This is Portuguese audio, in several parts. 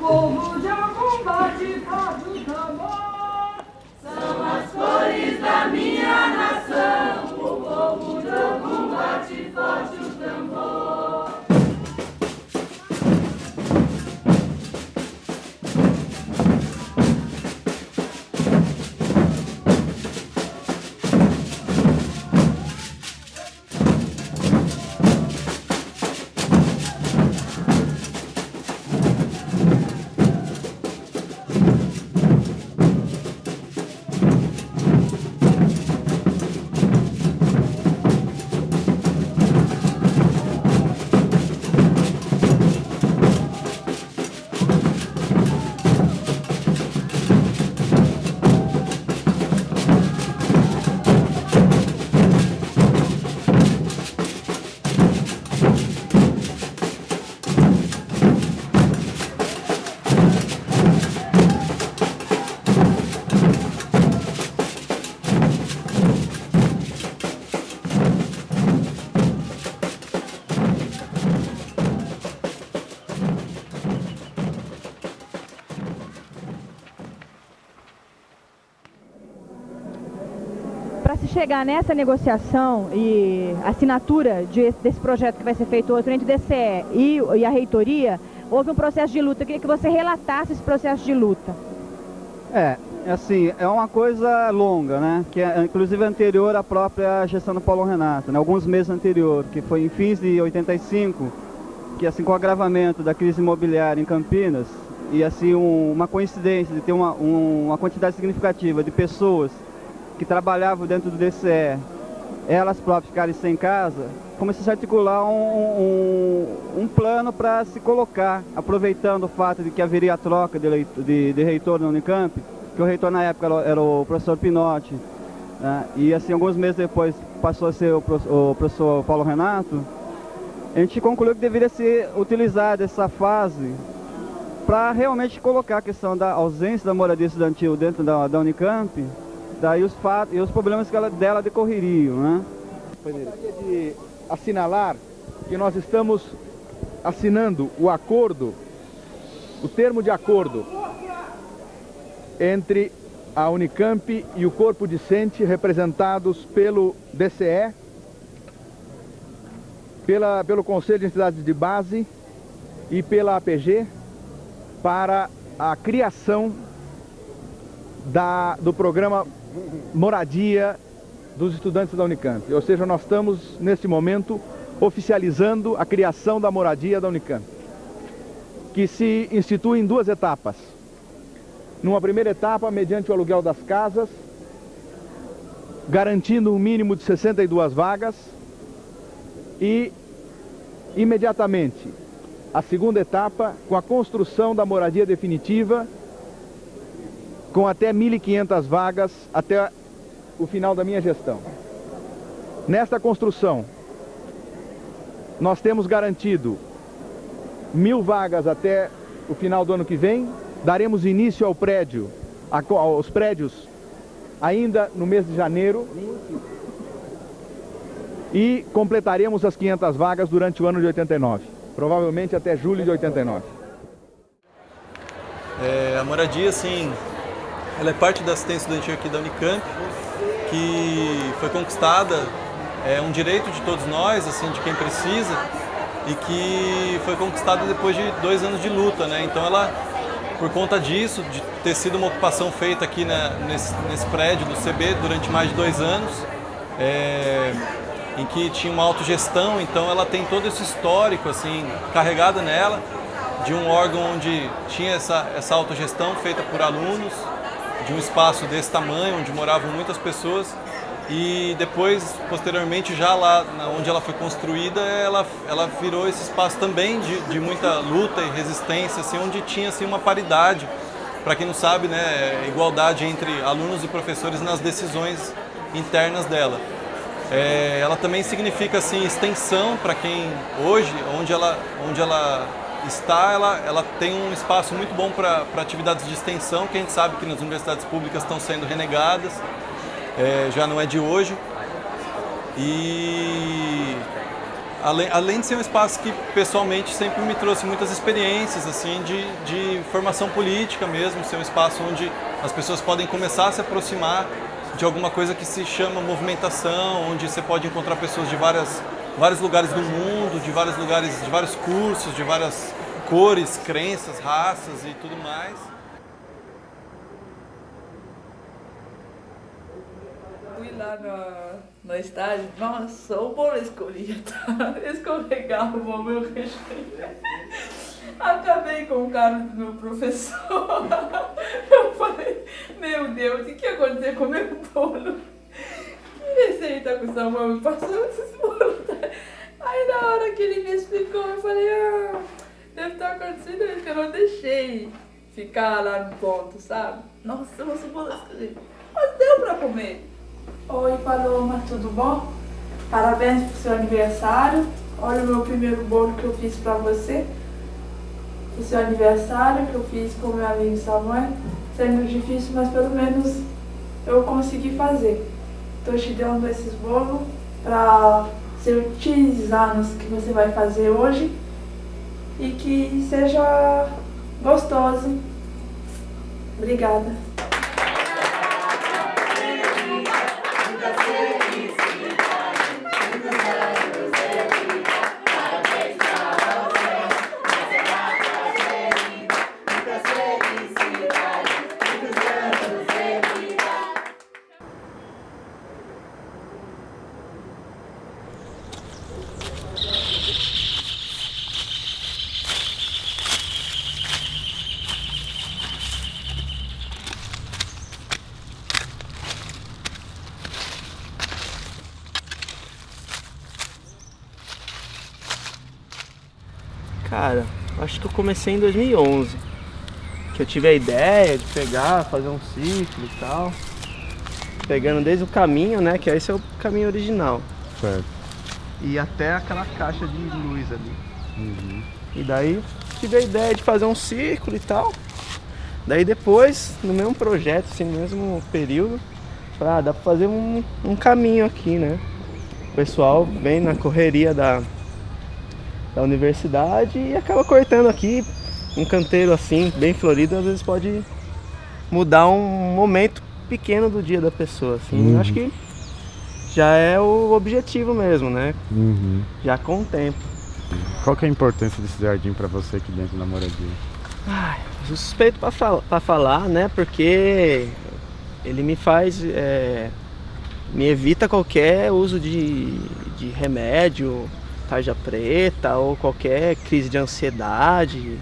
povo de algum bate palma do tambor. São as cores da minha nação. O povo de algum bate forte o tambor. Para se chegar nessa negociação e assinatura desse projeto que vai ser feito hoje entre o DCE e a reitoria, houve um processo de luta. Eu queria que você relatasse esse processo de luta. Assim, é uma coisa longa, né? Que é inclusive anterior à própria gestão do Paulo Renato, né? Alguns meses anterior, que foi em fins de 85, que assim, com o agravamento da crise imobiliária em Campinas, e assim uma coincidência de ter uma quantidade significativa de pessoas que trabalhavam dentro do DCE, elas próprias ficarem sem casa, começou a se articular um plano para se colocar, aproveitando o fato de que haveria a troca de reitor na Unicamp, que o reitor na época era o professor Pinotti, né? E assim, alguns meses depois passou a ser o professor Paulo Renato. A gente concluiu que deveria ser utilizada essa fase para realmente colocar a questão da ausência da moradia estudantil dentro da Unicamp, daí os fatos e os problemas que dela decorreriam, né? Gostaria de assinalar que nós estamos assinando o acordo, o termo de acordo entre a Unicamp e o corpo discente, representados pelo DCE, pelo Conselho de Entidades de Base e pela APG, para a criação do programa Moradia dos estudantes da Unicamp. Ou seja, nós estamos, nesse momento, oficializando a criação da moradia da Unicamp, que se institui em duas etapas. Numa primeira etapa, mediante o aluguel das casas, garantindo um mínimo de 62 vagas, e, imediatamente, a segunda etapa, com a construção da moradia definitiva, com até 1.500 vagas até o final da minha gestão. Nesta construção, nós temos garantido 1.000 vagas até o final do ano que vem. Daremos início aos prédios ainda no mês de janeiro e completaremos as 500 vagas durante o ano de 89, provavelmente até julho de 89. A moradia, sim, ela é parte da assistência estudantil aqui da Unicamp, que foi conquistada, é um direito de todos nós, assim, de quem precisa, e que foi conquistada depois de 2 anos de luta, né? Então ela, por conta disso, de ter sido uma ocupação feita aqui, né, nesse prédio do CB durante mais de 2 anos, em que tinha uma autogestão, então ela tem todo esse histórico, assim, carregado nela, de um órgão onde tinha essa autogestão feita por alunos, de um espaço desse tamanho, onde moravam muitas pessoas, e depois, posteriormente, já lá onde ela foi construída, ela virou esse espaço também de muita luta e resistência, assim, onde tinha assim, uma paridade, para quem não sabe, né, igualdade entre alunos e professores nas decisões internas dela. Ela também significa assim, extensão para quem hoje, onde ela está, ela tem um espaço muito bom para atividades de extensão, que a gente sabe que nas universidades públicas estão sendo renegadas, já não é de hoje. E além de ser um espaço que pessoalmente sempre me trouxe muitas experiências assim de formação política mesmo, ser um espaço onde as pessoas podem começar a se aproximar de alguma coisa que se chama movimentação, onde você pode encontrar pessoas de vários lugares do mundo, de vários lugares, de vários cursos, de várias cores, crenças, raças e tudo mais. Fui lá no estágio, nossa, o bolo escorria, tá? Escorregava o meu recheio. Acabei com o cara do meu professor. Eu falei, meu Deus, o que ia acontecer com o meu bolo? Que receita que o Samuel me passou esses bolos? Aí na hora que ele me explicou, eu falei, deve estar acontecendo isso, que eu não deixei ficar lá no ponto, sabe? Nossa, os bolos escorriam. Mas deu pra comer. Oi, Paloma, tudo bom? Parabéns pro seu aniversário. Olha o meu primeiro bolo que eu fiz pra você. O seu aniversário que eu fiz com meu amigo Samuel. Sendo difícil, mas pelo menos eu consegui fazer. Estou te dando esses bolos para os anos que você vai fazer hoje e que seja gostoso. Obrigada. Cara, acho que eu comecei em 2011, que eu tive a ideia de pegar, fazer um ciclo e tal, pegando desde o caminho, né, que esse é o caminho original. Certo. E até aquela caixa de luz ali. Uhum. E daí tive a ideia de fazer um círculo e tal. Daí depois, no mesmo projeto, assim, no mesmo período, falei, dá pra fazer um caminho aqui, né? O pessoal vem na correria da universidade e acaba cortando aqui um canteiro assim, bem florido, às vezes pode mudar um momento pequeno do dia da pessoa, assim. Uhum. Acho que já é o objetivo mesmo, né? Uhum. Já com o tempo. Qual que é a importância desse jardim para você aqui dentro da moradia? Ai, eu suspeito pra falar, né? Porque ele me faz, me evita qualquer uso de remédio, tarja preta, ou qualquer crise de ansiedade,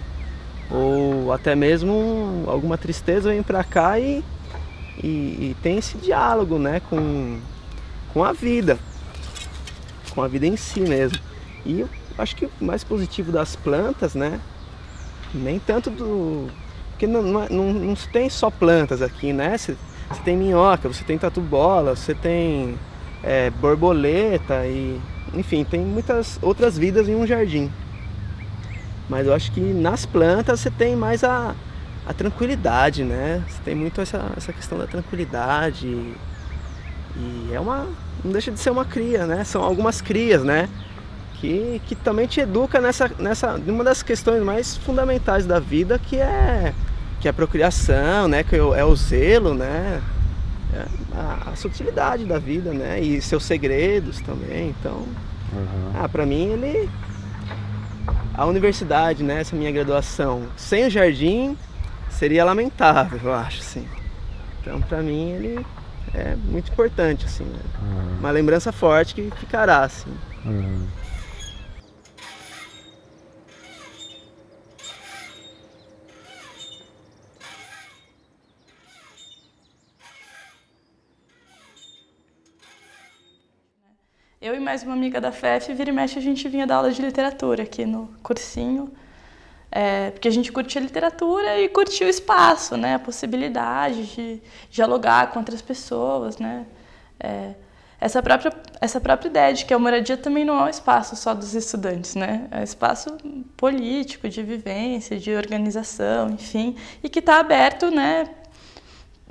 ou até mesmo alguma tristeza. Eu venho pra cá e tem esse diálogo, né, com a vida em si mesmo. E eu acho que o mais positivo das plantas, né, nem tanto porque não se tem só plantas aqui, né, você tem minhoca, você tem tatu-bola, você tem borboleta e... Enfim, tem muitas outras vidas em um jardim. Mas eu acho que nas plantas você tem mais a tranquilidade, né? Você tem muito essa questão da tranquilidade. E não deixa de ser uma cria, né? São algumas crias, né? Que também te educa numa das questões mais fundamentais da vida, que é a procriação, né? Que é o zelo, né? A sutilidade da vida, né? E seus segredos também. Então, pra mim a universidade, né? Essa minha graduação sem o jardim seria lamentável, eu acho, assim. Então, pra mim ele é muito importante, assim, né? Uma lembrança forte que ficará, assim. Eu e mais uma amiga da FEF, vira e mexe, a gente vinha dar aula de literatura aqui no cursinho, porque a gente curtia literatura e curtia o espaço, né? A possibilidade de dialogar com outras pessoas, né? Essa própria ideia de que a moradia também não é um espaço só dos estudantes, né? É um espaço político, de vivência, de organização, enfim, e que está aberto, né?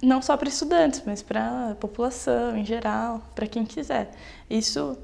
Não só para estudantes, mas para a população em geral, para quem quiser. Isso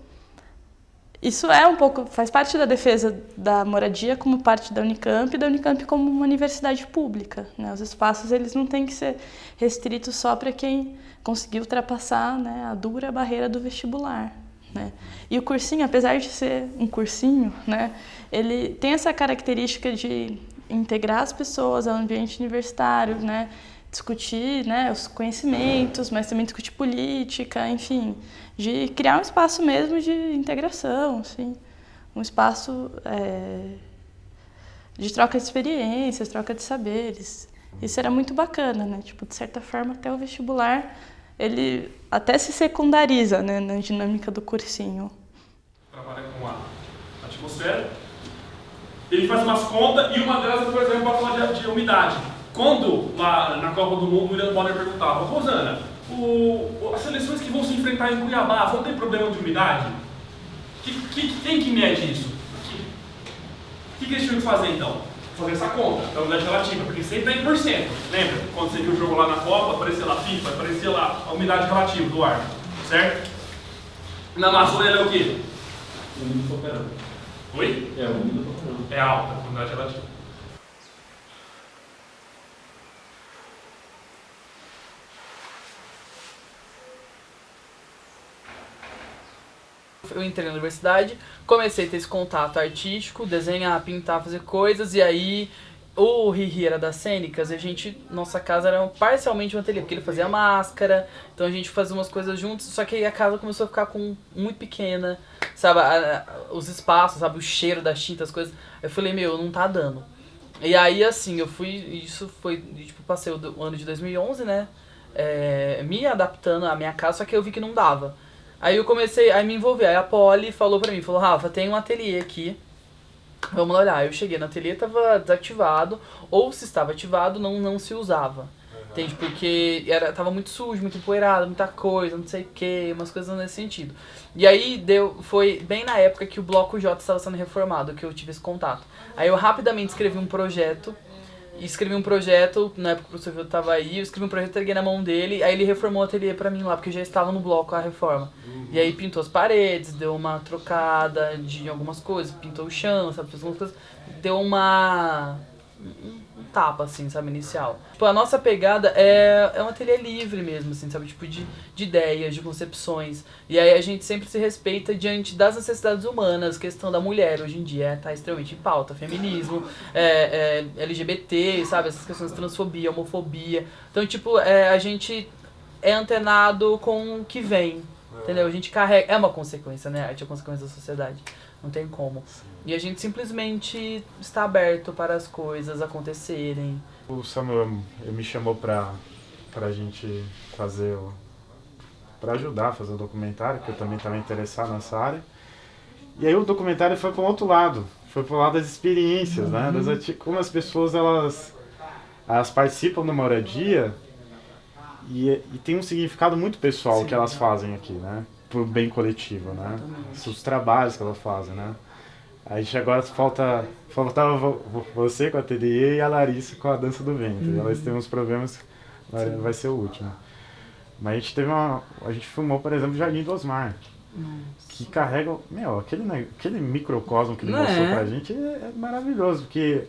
Isso é um pouco, faz parte da defesa da moradia como parte da Unicamp e da Unicamp como uma universidade pública, né? Os espaços eles não têm que ser restritos só para quem conseguiu ultrapassar, né, a dura barreira do vestibular, né? E o cursinho, apesar de ser um cursinho, né, ele tem essa característica de integrar as pessoas ao ambiente universitário, né, discutir, né, os conhecimentos, mas também discutir política, enfim, de criar um espaço mesmo de integração, assim, um espaço de troca de experiências, troca de saberes. Isso era muito bacana, né? Tipo, de certa forma, até o vestibular, ele até se secundariza, né, na dinâmica do cursinho. Trabalha com a atmosfera. Ele faz umas contas e uma delas, por exemplo, para falar de umidade. Quando, lá na Copa do Mundo, o William Bonner perguntava: Rosana, as seleções que vão se enfrentar em Cuiabá vão ter problema de umidade? Quem que mede isso? O que eles tinham que fazer então? Fazer essa conta da umidade relativa, porque sempre é em %. Lembra? Quando você viu o jogo lá na Copa, aparecia lá a FIFA, aparecia lá a umidade relativa do ar, certo? Na Amazônia é o quê? Úmido operando. Oi? É úmido operando. É alta a umidade relativa. Eu entrei na universidade, comecei a ter esse contato artístico, desenhar, pintar, fazer coisas, e aí o Riri era das cênicas, e nossa casa era parcialmente um ateliê, porque ele fazia máscara, então a gente fazia umas coisas juntos, só que aí a casa começou a ficar muito pequena, sabe, os espaços, sabe, o cheiro das tintas, as coisas, eu falei, não tá dando. E aí, assim, passei o ano de 2011, né, me adaptando à minha casa, só que eu vi que não dava. Aí eu comecei a me envolver, aí a Polly falou pra mim, Rafa, tem um ateliê aqui, vamos lá olhar. Aí eu cheguei no ateliê, tava desativado, ou se estava ativado, não se usava, entende? Porque tava muito sujo, muito empoeirado, muita coisa, não sei o que, umas coisas nesse sentido. E aí foi bem na época que o Bloco J estava sendo reformado, que eu tive esse contato. Aí eu rapidamente escrevi um projeto, na época que o professor Vildo estava aí, eu escrevi um projeto, entreguei na mão dele, aí ele reformou o ateliê pra mim lá, porque já estava no bloco a reforma. E aí pintou as paredes, deu uma trocada de algumas coisas, pintou o chão, sabe, fez algumas coisas, deu um tapa, assim, sabe, inicial. Tipo, a nossa pegada é um ateliê livre mesmo, assim, sabe, tipo, de ideias, de concepções. E aí a gente sempre se respeita diante das necessidades humanas, questão da mulher hoje em dia tá extremamente em pauta, feminismo, LGBT, sabe, essas questões de transfobia, homofobia. Então, tipo, a gente é antenado com o que vem, entendeu? A gente carrega, é uma consequência, né, a arte é consequência da sociedade. Não tem como. E a gente simplesmente está aberto para as coisas acontecerem. O Samuel me chamou pra gente fazer para ajudar a fazer o documentário, que eu também estava interessado nessa área. E aí o documentário foi para o outro lado, foi para o lado das experiências, né? Como as pessoas elas participam da moradia e tem um significado muito pessoal que elas fazem aqui, né? Pro bem coletivo, né? Os trabalhos que elas fazem, né? Aí agora faltava você com a ateliê e a Larissa com a dança do ventre. Elas têm uns problemas, vai ser o último. Mas a gente filmou, por exemplo, o Jardim do Osmar, que carrega, aquele microcosmo que ele mostrou pra gente é maravilhoso, porque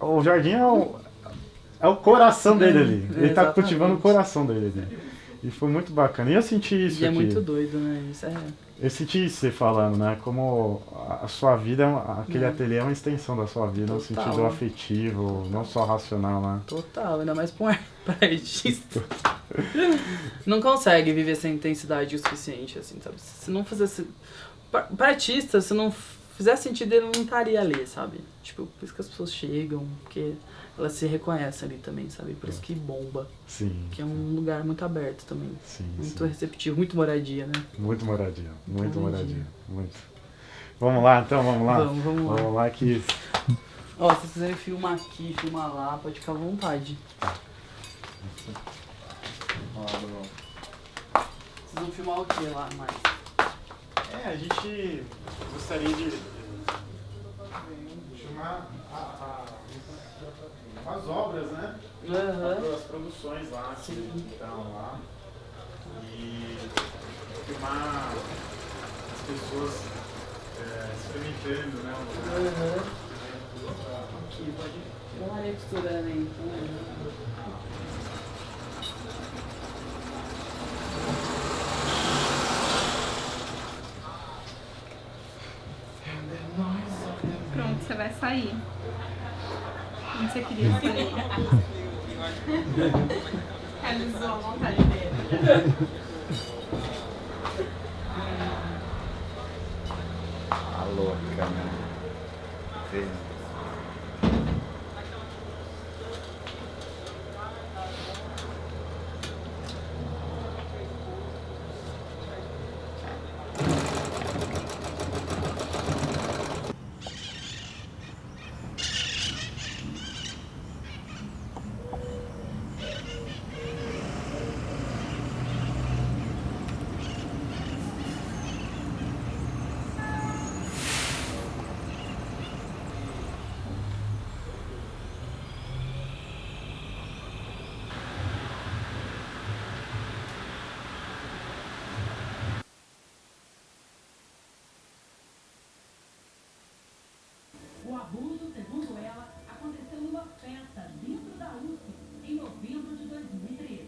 o jardim é o coração dele ali. Ele tá cultivando o coração dele ali. E foi muito bacana. E eu senti isso aqui. É muito doido, né? Eu senti isso você falando, né? Como a sua vida, aquele ateliê é uma extensão da sua vida, no sentido afetivo, não só racional, né? Total, ainda mais pra um artista. Não consegue viver essa intensidade o suficiente, assim, sabe? Se não fizesse... Pra artista, se não fizesse sentido, ele não estaria ali, sabe? Tipo, por isso que as pessoas chegam, porque... Ela se reconhece ali também, sabe? Por isso que bomba. Sim. Que é um lugar muito aberto também. Sim, muito receptivo, muito moradia, né? Muito moradia. Muito. Vamos lá, então, vamos lá? Vamos lá que... Ó, se vocês quiserem filmar aqui, filmar lá, pode ficar à vontade. Vocês vão filmar o que lá mais? A gente gostaria de filmar as obras, né? As produções lá, que estão lá. E filmar as pessoas experimentando, né? Aqui, pode dar uma costurando aí. Pronto, você vai sair. Onde você queria sair? Realizou a vontade dele. A louca, né? Feio. O abuso, segundo ela, aconteceu numa festa dentro da USP em novembro de 2013.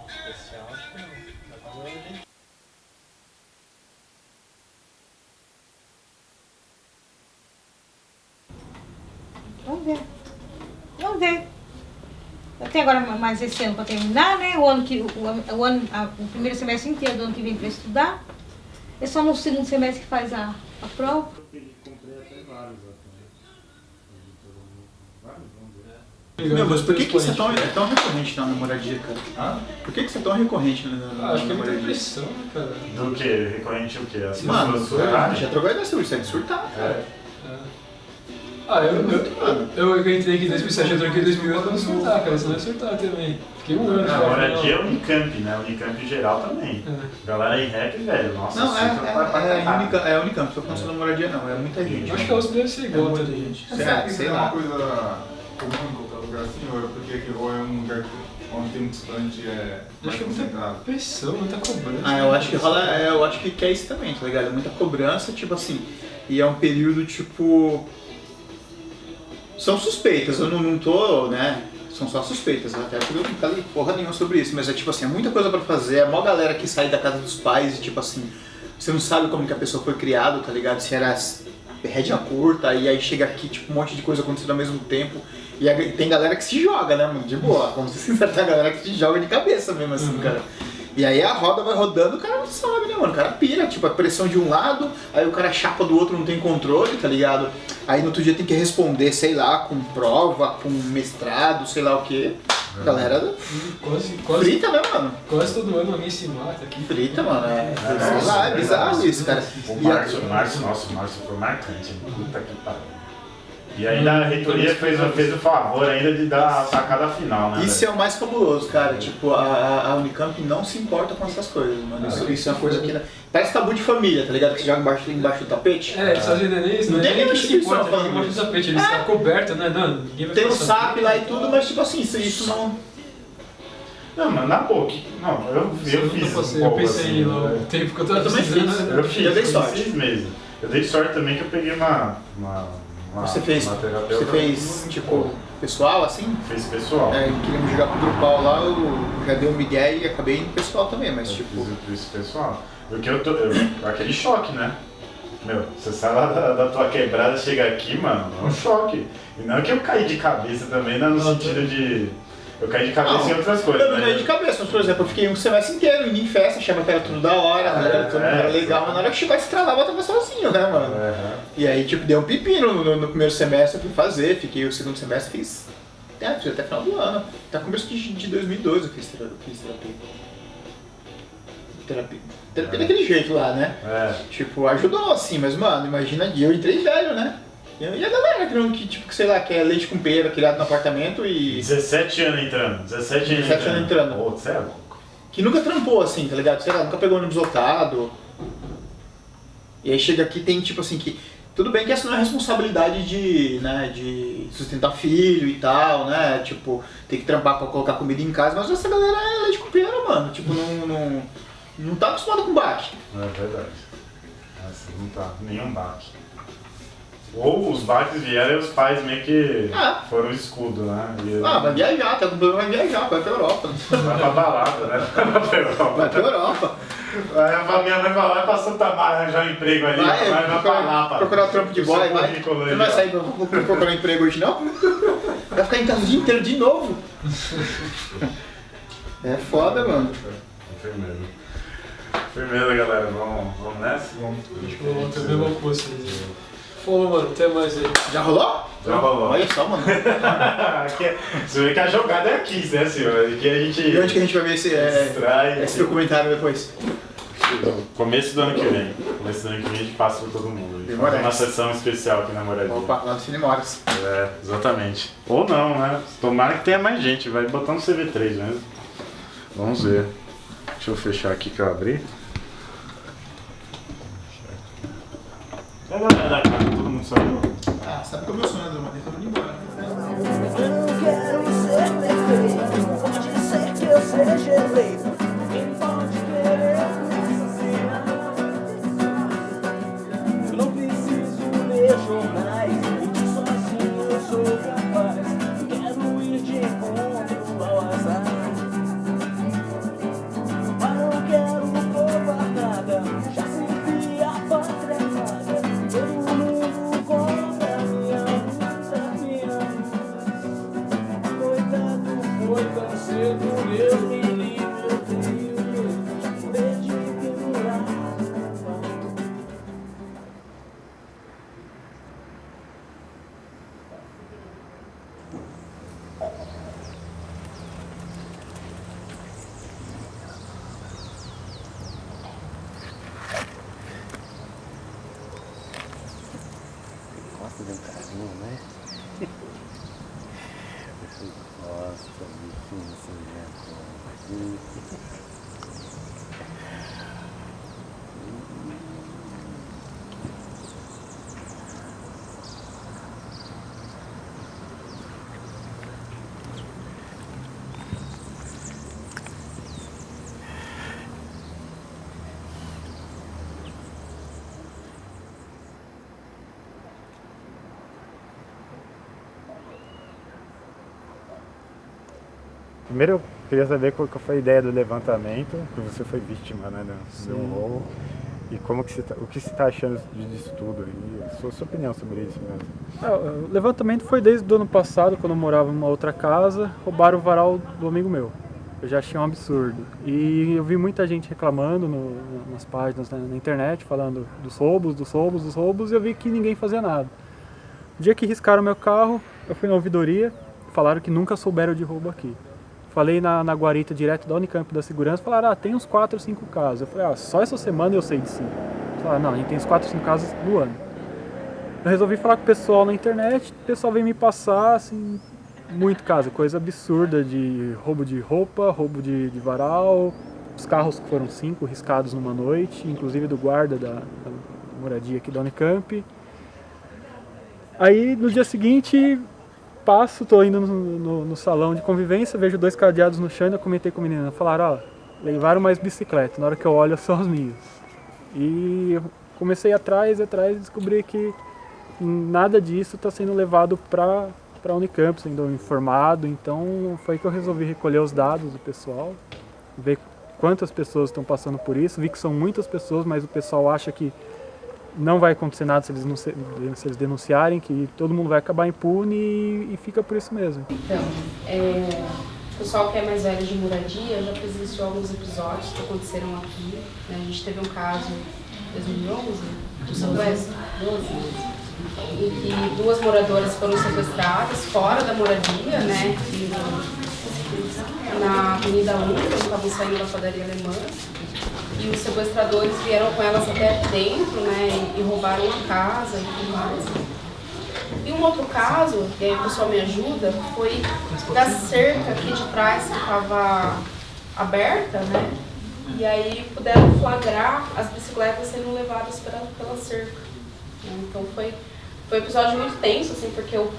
Especial, acho que não. Vamos ver. Vamos ver. Eu tenho agora mais esse ano para terminar, né? O primeiro semestre inteiro do ano que vem para estudar. É só no segundo semestre que faz a prova. Comprei até vários Meu, mas por que você é tão recorrente na moradia, cara? Ah? Por que você é tão recorrente na Acho que é muita moradia? pressão, né, cara? Do que? Recorrente o quê? As Mano, pessoas surtarem? já trocou ideia sobre isso, é de surtar, cara. Eu entrei aqui em 2007, eu troquei em 2008 pra não surtar, cara, senão ia surtar também. Fiquei um ano. A moradia é Unicamp, né? Unicamp em geral também. Galera em rap, velho, nossa, Não, é Unicamp, tô falando sobre moradia não, é muita gente. Acho que a USP deve ser igual, muita também. gente. Sei lá. É uma coisa comum em qualquer lugar assim, ou é porque ou é um lugar onde tem um distante mais concentrado? Pressão, muita cobrança. Ah, eu acho que rola, eu acho que é isso também, tá ligado? Muita cobrança, tipo assim, e é um período tipo... São suspeitas, eu não tô, né? São só suspeitas, até porque eu não falei porra nenhuma sobre isso, mas é tipo assim, é muita coisa pra fazer, é mó galera que sai da casa dos pais e tipo assim, você não sabe como que a pessoa foi criada, tá ligado? Se era rédea curta, e aí chega aqui, tipo, um monte de coisa acontecendo ao mesmo tempo, e aí tem galera que se joga, né, mano? De boa, vamos ser sinceros, tem galera que se joga de cabeça mesmo, assim, cara. E aí a roda vai rodando, o cara não sabe, né, mano? O cara pira, tipo, a pressão de um lado, aí o cara chapa do outro, não tem controle, tá ligado? Aí no outro dia tem que responder, sei lá, com prova, com mestrado, sei lá o quê. Galera quase frita, né, mano? Quase todo ano alguém se mata aqui. Frita, mano, sei lá, é bizarro isso, cara. O Márcio, nossa, o Márcio foi marcante, puta que pariu. E ainda a reitoria fez o favor ainda de dar a tacada final, né? Isso é o mais cabuloso, cara. Tipo, a Unicamp não se importa com essas coisas, mano. Isso é uma coisa que... Parece tabu de família, tá ligado? Que você joga embaixo do tapete. É, eles fazem isso, não né? tem nenhuma que se importa, instituição falando embaixo do tapete, eles estão cobertos, né? Não, ninguém vai tem o ficar SAP sabendo. lá e tudo, mas tipo assim, isso não... Não, mas na boa, não, eu fiz um pouco Eu pensei assim, no tempo que eu tava também precisando. fiz. Eu fiz, Eu dei sorte. 6 meses. Eu dei sorte também que eu peguei uma Você fez, tipo, pessoal, assim? Fez pessoal. É, queríamos jogar pro Drupal lá, eu já dei um migué e acabei indo pessoal também, mas Eu tipo... fiz pessoal. Porque aquele choque, né? Meu, você sai lá da tua quebrada, chega aqui, mano, é um choque. E não é que eu caí de cabeça também, né, no sentido de... Eu caí de cabeça em outras coisas. Eu não caí de cabeça, mas por exemplo, eu fiquei um semestre inteiro indo em festa, achava que era tudo da hora, era legal, mas na hora que chegou a estralar, eu tava sozinho, né, mano? E aí, tipo, deu um pepino no primeiro semestre, eu fui fazer, fiquei o segundo semestre, fiz até final do ano. Até começo de 2012 eu fiz terapia. Terapia daquele jeito lá, né? Tipo, ajudou assim, mas mano, imagina, eu entrei velho, né? E a galera que tipo, sei lá, que é leite com pera, criado no apartamento e... 17 anos entrando, 17 anos entrando. Pô, você é louco. Que nunca trampou assim, tá ligado? Sei lá, nunca pegou ônibus lotado. E aí chega aqui tem tipo assim que... Tudo bem que essa não é responsabilidade de, né, de sustentar filho e tal, né? Tipo, tem que trampar pra colocar comida em casa, mas essa galera é leite com pera, mano. Tipo, não tá acostumado com baque. É verdade. Assim, não tá. Nenhum baque. Ou os baques vieram e os pais meio que foram escudo, né? Vai viajar, tá com problema, vai viajar, vai pra Europa. Vai pra balada, né? Vai pra Europa. Minha mãe vai lá e pra Santa Maria arranjar um emprego ali, vai pra lá. Procurar trampo de boy, vai. Você não vai sair pra procurar emprego hoje não? Vai ficar em casa o dia inteiro de novo. É foda, mano. Firmeza. Firmeza, galera. Vamos nessa? Vamos. Acho que eu vou ter a mesma coisa. Falou, mano, até mais aí. Já rolou? Já rolou. Olha só, mano. Você vê que a jogada é aqui, né, senhor? Aqui a gente... E onde que a gente vai ver esse documentário depois? Começo do ano que vem. Começo do ano que vem a gente passa pra todo mundo. Demora uma sessão especial aqui na Moradia. Opa, lá no Cinemoras. É, exatamente. Ou não, né? Tomara que tenha mais gente. Vai botar no CV3 mesmo. Vamos ver. Deixa eu fechar aqui que eu abri. Todo mundo saiu? Sabe que é o meu sonho, André? Mas tá indo embora. Eu não quero ser perfeito, pode ser que eu seja eleito. Quem pode querer eu não preciso ler jornais, porque sozinho eu sou capaz. Quero ir de encontro ao azar, mas não quero provar nada. Já senti a pátria amada, todo mundo contra minha luta, coitado, foi tão cedo, Deus me livre, eu tenho medo de pendurar. Gosta de um carinho, né? Você gosta, bichinho, assim, né? Primeiro eu queria saber qual que foi a ideia do levantamento, que você foi vítima, né, do roubo. E como que o que você está achando disso tudo aí? Sua opinião sobre isso mesmo? O levantamento foi desde o ano passado, quando eu morava em uma outra casa, roubaram o varal do amigo meu. Eu já achei um absurdo. E eu vi muita gente reclamando nas páginas na internet, falando dos roubos, e eu vi que ninguém fazia nada. No dia que riscaram meu carro, eu fui na ouvidoria, falaram que nunca souberam de roubo aqui. Falei na guarita direto da Unicamp da Segurança, falaram, tem uns 4 ou 5 casos. Eu falei, só essa semana eu sei de 5. Falaram, não, a gente tem uns 4 ou 5 casos no ano. Eu resolvi falar com o pessoal na internet, o pessoal veio me passar, assim, muito caso, coisa absurda de roubo de roupa, roubo de varal, os carros que foram 5 riscados numa noite, inclusive do guarda da moradia aqui da Unicamp. Aí, no dia seguinte... tô indo no salão de convivência, vejo 2 cadeados no chão e eu comentei com a menina, falaram, levaram mais bicicleta, na hora que eu olho são as minhas. E eu comecei atrás, descobri que nada disso está sendo levado para a Unicamp, sendo informado, então foi que eu resolvi recolher os dados do pessoal, ver quantas pessoas estão passando por isso, vi que são muitas pessoas, mas o pessoal acha que não vai acontecer nada se eles denunciarem, que todo mundo vai acabar impune e fica por isso mesmo. Então, o pessoal que é mais velho de moradia já presenciou alguns episódios que aconteceram aqui. Né? A gente teve um caso em 2011, do Sudoeste, em que 2 moradoras foram sequestradas fora da moradia, né? Na Avenida 1, eles estavam saindo da padaria alemã. E os sequestradores vieram com elas até dentro, né, e roubaram a casa e tudo mais. E um outro caso, que aí o pessoal me ajuda, foi da cerca aqui de trás, que estava aberta, né, E aí puderam flagrar as bicicletas sendo levadas pela cerca. Então foi um episódio muito tenso, assim, porque o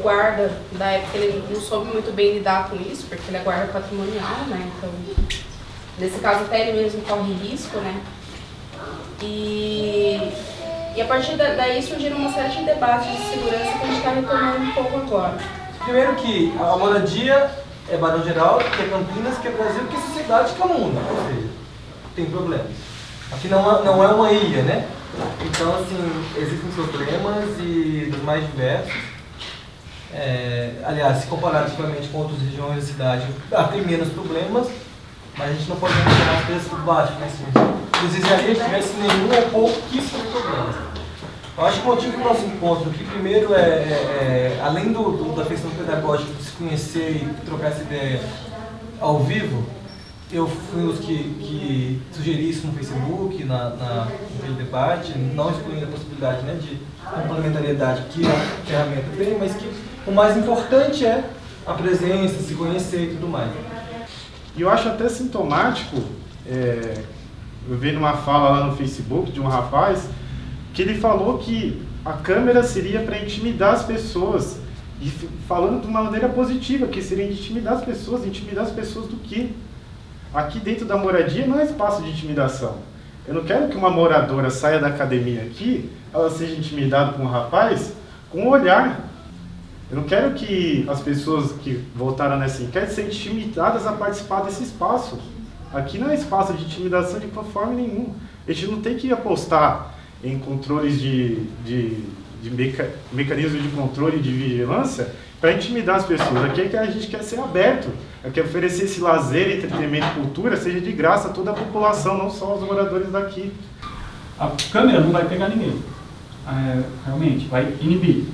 guarda da época ele não soube muito bem lidar com isso, porque ele é guarda patrimonial, né? Então, nesse caso até ele mesmo corre risco, né? E a partir daí surgiram uma série de debates de segurança que a gente está retomando um pouco agora. Primeiro que a moradia é Barão Geraldo, que é Campinas, que é Brasil, que é sociedade, que é o mundo. Ou seja, tem problemas. Aqui não é uma ilha, né? Então, assim, existem problemas e dos mais diversos. Aliás, se comparativamente com outras regiões da cidade, tem menos problemas, mas a gente não pode mencionar as coisas por baixo, né? Se os engenharias tivessem nenhum ou pouquíssimos problemas. Eu acho que o motivo do nosso encontro aqui, primeiro, além da questão pedagógica, de se conhecer e trocar essa ideia ao vivo, eu fui um dos que sugeri isso no Facebook, naquele debate, não excluindo a possibilidade, né, de complementariedade que a ferramenta tem, mas que o mais importante é a presença, se conhecer e tudo mais. E eu acho até sintomático, eu vi numa fala lá no Facebook de um rapaz, que ele falou que a câmera seria para intimidar as pessoas, e falando de uma maneira positiva, que seria intimidar as pessoas do quê? Aqui dentro da moradia não é espaço de intimidação. Eu não quero que uma moradora saia da academia aqui, ela seja intimidada por um rapaz com um olhar. Eu não quero que as pessoas que votaram nessa enquete sejam intimidadas a participar desse espaço. Aqui não é espaço de intimidação de forma nenhuma. A gente não tem que apostar em controles mecanismos de controle e de vigilância para intimidar as pessoas. Aqui é que a gente quer ser aberto, quer oferecer esse lazer, entretenimento e cultura, seja de graça a toda a população, não só os moradores daqui. A câmera não vai pegar ninguém, realmente, vai inibir.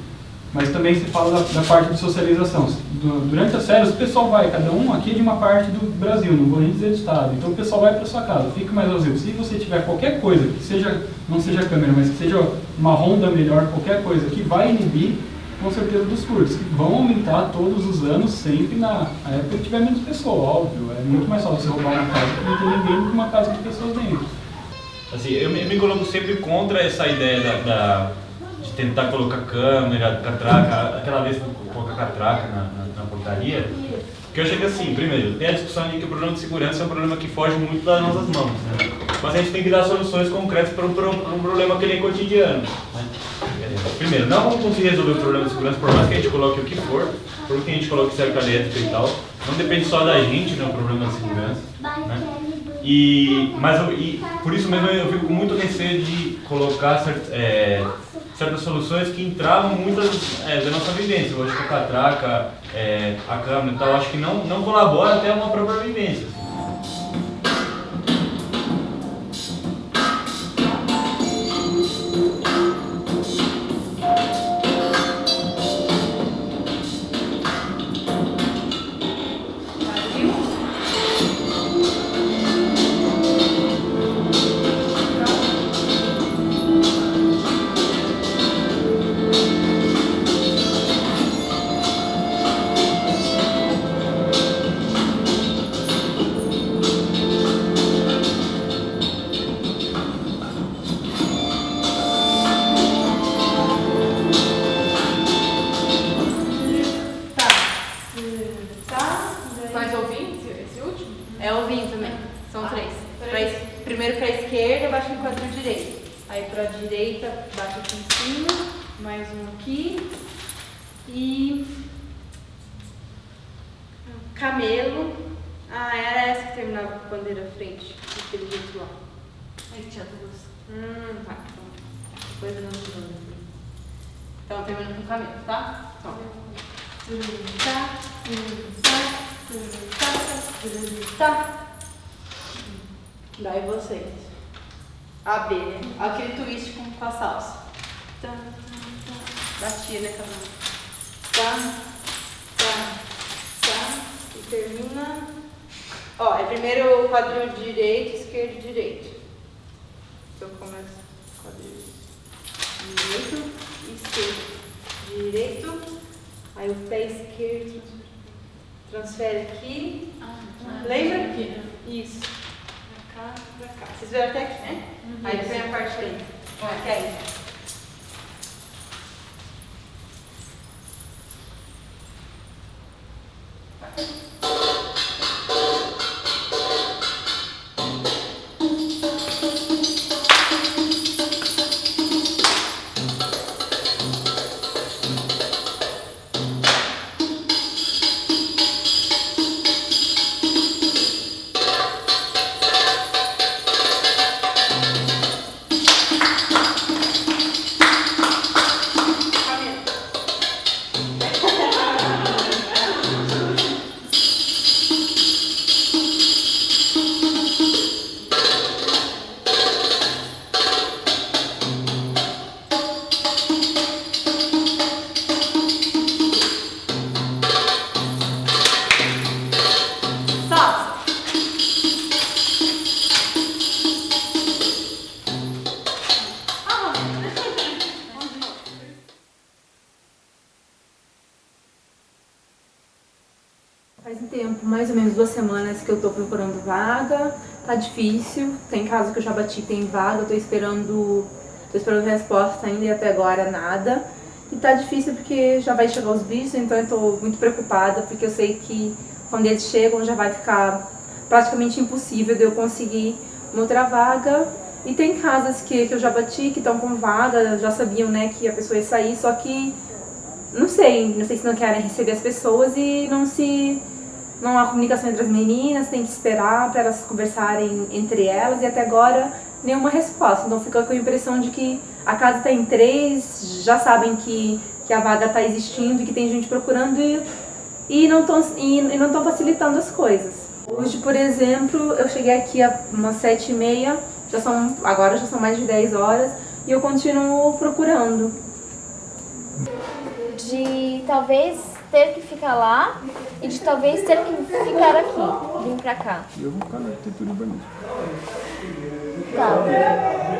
Mas também se fala da parte de socialização. Durante as férias, o pessoal vai, cada um aqui de uma parte do Brasil, não vou nem dizer do estado. Então o pessoal vai para sua casa, fica mais vazio. Se você tiver qualquer coisa, que não seja câmera, mas que seja uma ronda melhor, qualquer coisa que vai inibir, com certeza, dos furtos, que vão aumentar todos os anos, sempre na época que tiver menos pessoa, óbvio. É muito mais fácil você roubar uma casa que não tem ninguém do que uma casa com pessoas dentro. Assim, eu me coloco sempre contra essa ideia de tentar colocar câmera, catraca, aquela vez colocar catraca na portaria, porque eu achei que assim, primeiro, tem a discussão de que o problema de segurança é um problema que foge muito das nossas mãos, né? Mas a gente tem que dar soluções concretas para um problema que ele é cotidiano, né? Primeiro, não vamos conseguir resolver o problema de segurança, por mais que a gente coloque o que for, por mais que a gente coloque cerca elétrica e tal, não depende só da gente, né, o problema de segurança, né? Mas por isso mesmo eu fico com muito receio de colocar certas soluções que entravam muitas da nossa vivência. Eu acho que a catraca, a câmera e tal, acho que não colabora até uma própria vivência. Assim. Primeiro para a esquerda, baixa no quadril direito. Aí para a direita, baixa aqui em cima. Mais um aqui. E... camelo. Ah, era essa que terminava com a bandeira à frente. Aquele jeito lá. Aí tinha duas. Tá. Depois eu não sei. Então, terminando com camelo, tá? Então. Tá. Daí vocês. A B, né? Aquele twist com a salsa. Batia, né, cabelo? E termina. Ó, é primeiro o quadril direito, esquerdo, direito. Então começa quadril direito, esquerdo, direito. Aí o pé esquerdo transfere aqui. Lembra? Isso. cá, pra cá. Vocês vieram até aqui, né? Aí vem a parte dentro. Até aí. Faz um tempo, mais ou menos 2 semanas que eu tô procurando vaga, tá difícil, tem casa que eu já bati, tem vaga, eu tô esperando resposta ainda e até agora nada. E tá difícil porque já vai chegar os bichos, então eu tô muito preocupada, porque eu sei que quando eles chegam já vai ficar praticamente impossível de eu conseguir uma outra vaga. E tem casas que eu já bati, que estão com vaga, já sabiam, né, que a pessoa ia sair, só que não sei se não querem receber as pessoas e não há comunicação entre as meninas, tem que esperar para elas conversarem entre elas e até agora nenhuma resposta. Então fica com a impressão de que a casa está em 3, já sabem que a vaga está existindo e que tem gente procurando e não estão facilitando as coisas. Hoje, por exemplo, eu cheguei aqui a umas 7h30, agora já são mais de 10 horas e eu continuo procurando. De talvez ter que ficar lá e de talvez ter que ficar aqui, vir pra cá. Eu vou ficar na arquitetura urbanística. Tá,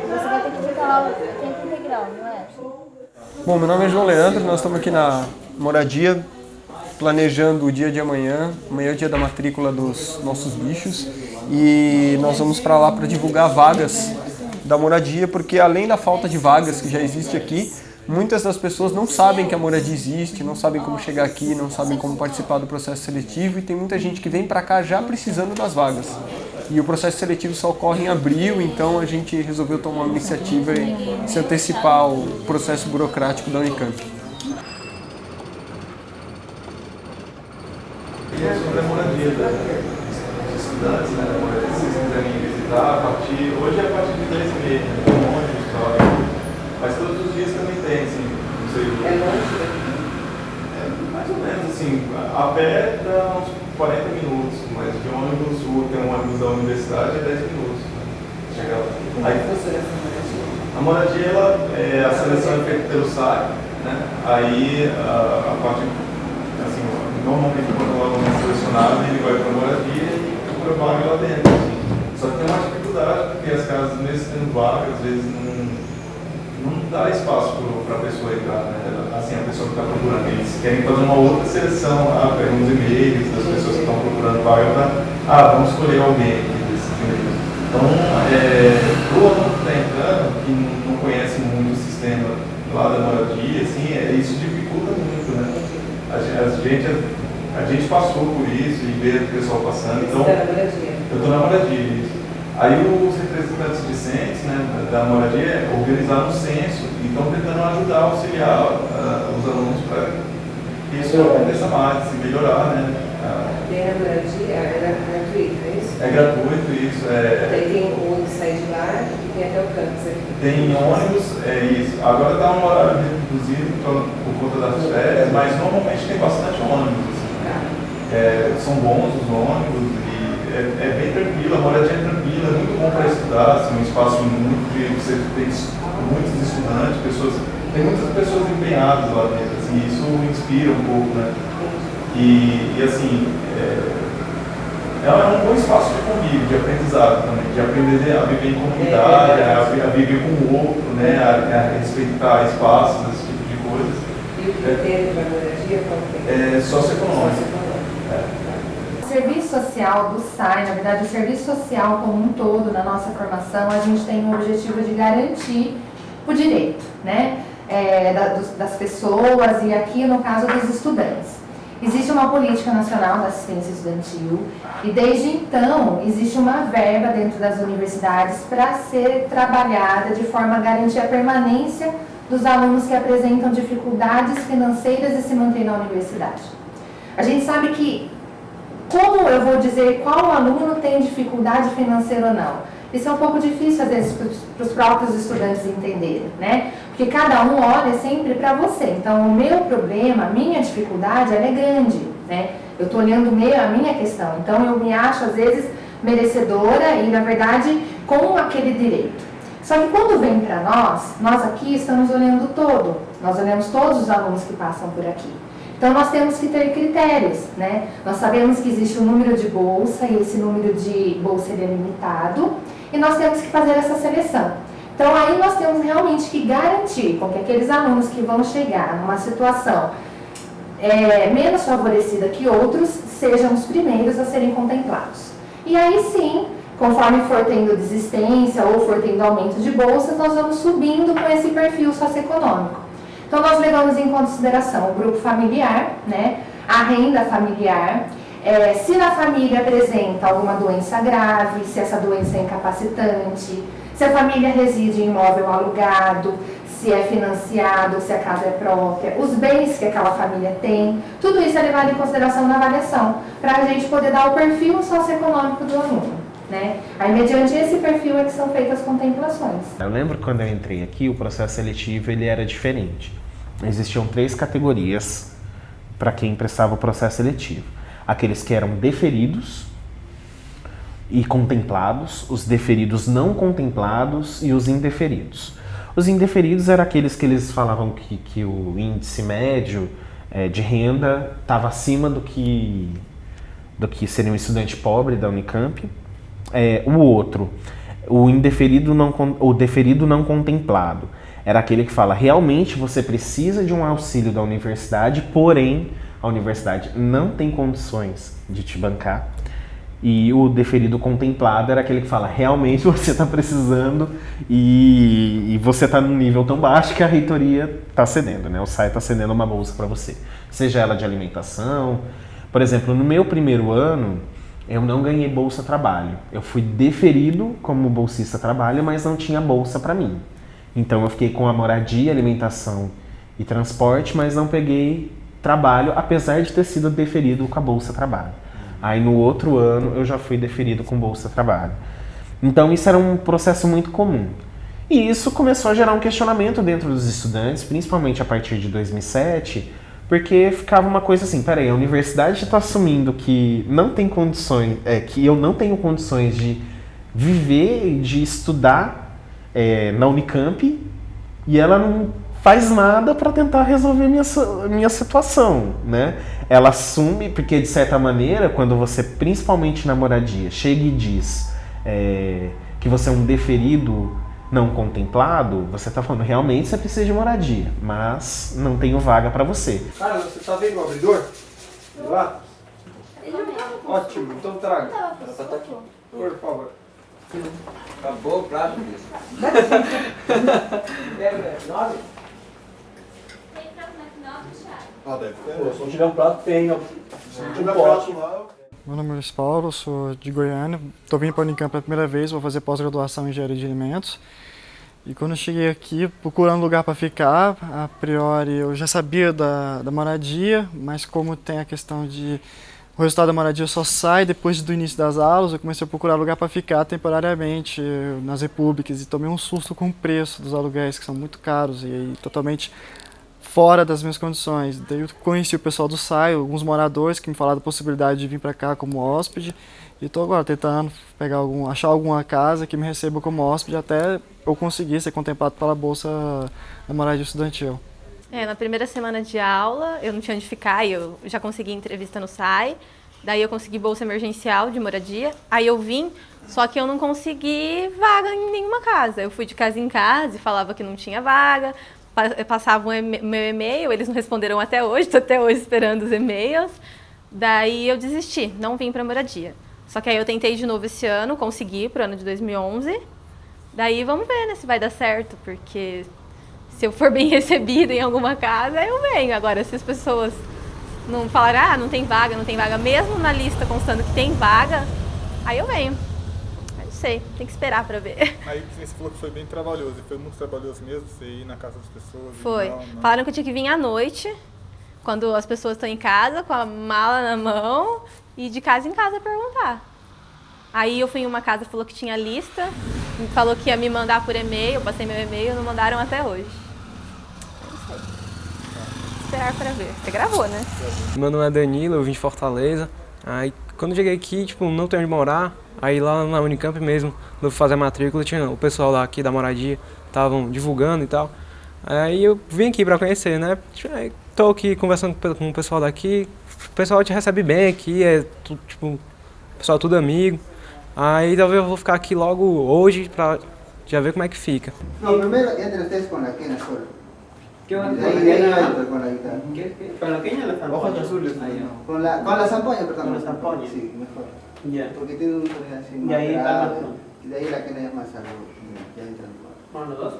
você vai ter que ficar lá o tempo integral, não é? Bom, meu nome é João Leandro, nós estamos aqui na moradia planejando o dia de amanhã. Amanhã é o dia da matrícula dos nossos bichos e nós vamos para lá para divulgar vagas da moradia, porque além da falta de vagas que já existe aqui, muitas das pessoas não sabem que a moradia existe, não sabem como chegar aqui, não sabem como participar do processo seletivo e tem muita gente que vem para cá já precisando das vagas. E o processo seletivo só ocorre em abril, então a gente resolveu tomar uma iniciativa e se antecipar ao processo burocrático da Unicamp. E é sobre a moradia dos estudantes, né? Se vocês quiserem visitar, hoje é a partir de 10h30, tem um ônibus, mas todos os dias também tem, assim, não sei. É longe daqui? É mais ou menos, assim, a pé dá uns 40 minutos, mas de ônibus, tem um ônibus da universidade, é 10 minutos. Chegar lá. Aí, a moradia, a seleção é feita pelo SAC, né? Aí a parte, assim, normalmente quando o aluno é selecionado, ele vai para a moradia e procura vaga lá dentro. Assim. Só que tem uma dificuldade, porque as casas, mesmo tendo vaga, às vezes não dá espaço para a pessoa entrar, né? Assim, a pessoa que está procurando. Eles querem fazer uma outra seleção, pegam uns e-mails das pessoas que estão procurando vaga para, vamos escolher alguém aqui desses e-mails. Então, o aluno que está entrando, que não conhece muito o sistema lá da moradia, assim, isso dificulta muito, né? A gente passou por isso e vê o pessoal passando. Então, eu estou na moradia, isso. Aí os representantes discentes, né, da moradia organizaram um censo e estão tentando ajudar, auxiliar os alunos para que isso aconteça mais, se melhorar, né? Tem a moradia, é gratuito, é isso? É gratuito isso. Daí tem o ônibus sai de lá e tem até o campus aqui. Tem ônibus, isso. Agora está um horário reduzido por conta das férias, mas normalmente tem bastante ônibus. Assim. São bons os ônibus e é bem tranquilo, a moradia é tranquila, é muito bom para estudar, assim, um espaço muito que você tem muitos estudantes, tem muitas pessoas empenhadas lá dentro, assim, isso inspira um pouco, né? E assim, é um bom espaço de convívio, de aprendizado também, de aprender a viver em comunidade, a viver com o outro, né? A respeitar espaços, esse tipo de coisas. E o critério da moradia qual é? Socioeconômico. serviço social do SAI, na verdade o serviço social como um todo, na nossa formação, a gente tem o objetivo de garantir o direito, né, das pessoas e aqui no caso dos estudantes. Existe uma política nacional da assistência estudantil e desde então existe uma verba dentro das universidades para ser trabalhada de forma a garantir a permanência dos alunos que apresentam dificuldades financeiras e se mantêm na universidade. A gente sabe que, como eu vou dizer qual aluno tem dificuldade financeira ou não? Isso é um pouco difícil, às vezes, para os próprios estudantes entenderem, né? Porque cada um olha sempre para você. Então, o meu problema, a minha dificuldade, ela é grande, né? Eu estou olhando a minha questão. Então, eu me acho, às vezes, merecedora e, na verdade, com aquele direito. Só que quando vem para nós aqui estamos olhando todo. Nós olhamos todos os alunos que passam por aqui. Então, nós temos que ter critérios, né? Nós sabemos que existe um número de bolsa e esse número de bolsa ele é limitado e nós temos que fazer essa seleção. Então, aí nós temos realmente que garantir com que aqueles alunos que vão chegar numa situação menos favorecida que outros sejam os primeiros a serem contemplados. E aí sim, conforme for tendo desistência ou for tendo aumento de bolsas, nós vamos subindo com esse perfil socioeconômico. Então, nós levamos em consideração o grupo familiar, né, a renda familiar, se na família apresenta alguma doença grave, se essa doença é incapacitante, se a família reside em imóvel alugado, se é financiado, se a casa é própria, os bens que aquela família tem, tudo isso é levado em consideração na avaliação, para a gente poder dar o perfil socioeconômico do aluno, né? Aí, mediante esse perfil é que são feitas as contemplações. Eu lembro que quando eu entrei aqui, o processo seletivo ele era diferente. Existiam 3 categorias para quem prestava o processo seletivo. Aqueles que eram deferidos e contemplados, os deferidos não contemplados e os indeferidos. Os indeferidos eram aqueles que eles falavam que o índice médio de renda estava acima do que seria um estudante pobre da Unicamp. O outro, o deferido não contemplado, era aquele que fala, realmente você precisa de um auxílio da universidade, porém a universidade não tem condições de te bancar. E o deferido contemplado era aquele que fala, realmente você está precisando e você está num nível tão baixo que a reitoria está cedendo, né? O SAI está cedendo uma bolsa para você. Seja ela de alimentação. Por exemplo, no meu primeiro ano, eu não ganhei bolsa trabalho. Eu fui deferido como bolsista trabalho, mas não tinha bolsa para mim. Então eu fiquei com a moradia, alimentação e transporte, mas não peguei trabalho, apesar de ter sido deferido com a bolsa trabalho. Aí no outro ano eu já fui deferido com bolsa trabalho. Então isso era um processo muito comum. E isso começou a gerar um questionamento dentro dos estudantes, principalmente a partir de 2007, porque ficava uma coisa assim, peraí, a universidade está assumindo que não tem condições, que eu não tenho condições de viver e de estudar na Unicamp e ela não faz nada para tentar resolver minha situação, né? Ela assume, porque de certa maneira, quando você, principalmente na moradia, chega e diz que você é um deferido não contemplado, você está falando, realmente você precisa de moradia, mas não tenho vaga para você. Cara, você tá vendo o abridor? Lá? Ótimo, então traga. Por favor. Acabou o prato disso. Nove? Pô, se não tiver um prato, tem. Se não tiver prato lá... Meu nome é Luiz Paulo, sou de Goiânia. Estou vindo para a Unicamp pela primeira vez, vou fazer pós-graduação em engenharia de alimentos. E quando eu cheguei aqui, procurando lugar para ficar, a priori eu já sabia da moradia, mas como tem a questão de... O resultado da moradia só sai depois do início das aulas, eu comecei a procurar lugar para ficar temporariamente nas repúblicas e tomei um susto com o preço dos aluguéis, que são muito caros e aí, totalmente fora das minhas condições. Daí eu conheci o pessoal do SAI, alguns moradores que me falaram da possibilidade de vir para cá como hóspede e estou agora tentando achar alguma casa que me receba como hóspede até eu conseguir ser contemplado pela bolsa da moradia estudantil. Na primeira semana de aula, eu não tinha onde ficar e eu já consegui entrevista no SAI. Daí eu consegui bolsa emergencial de moradia. Aí eu vim, só que eu não consegui vaga em nenhuma casa. Eu fui de casa em casa e falava que não tinha vaga. Passavam meu e-mail, eles não responderam até hoje. Estou até hoje esperando os e-mails. Daí eu desisti, não vim para moradia. Só que aí eu tentei de novo esse ano, consegui pro ano de 2011. Daí vamos ver, né, se vai dar certo, porque se eu for bem recebida em alguma casa, eu venho. Agora, se as pessoas não falarem, não tem vaga, mesmo na lista constando que tem vaga, aí eu venho. Eu não sei, tem que esperar para ver. Aí você falou que foi bem trabalhoso, e foi muito trabalhoso mesmo, você ir na casa das pessoas? Foi. Não. Falaram que eu tinha que vir à noite, quando as pessoas estão em casa, com a mala na mão, e de casa em casa perguntar. Aí eu fui em uma casa, falou que tinha lista, falou que ia me mandar por e-mail, eu passei meu e-mail, não mandaram até hoje. Não sei. Esperar pra ver. Você gravou, né? Meu nome é Danilo, eu vim de Fortaleza. Aí quando eu cheguei aqui, tipo, não tenho onde morar. Aí lá na Unicamp mesmo, quando eu fui fazer a matrícula, tinha o pessoal lá aqui da moradia, estavam divulgando e tal. Aí eu vim aqui pra conhecer, né? Aí tô aqui conversando com o pessoal daqui, o pessoal te recebe bem aqui, é tudo, tipo, o pessoal tudo amigo. Aí talvez eu vou ficar aqui logo hoje pra já ver como é que fica. No, primero entre ustedes con la quena solo. ¿Qué va? De ahí entra con la guitarra. ¿Con la queña o la zampoña? Ojos azules. Con la zampoña, perdón. Con la zampoña. Sí, mejor. Ya. Porque tiene un sonido así más Y ahí está grave. más tono. Y de ahí la quena es más algo. Ya entra en lugar. ¿Con los dos?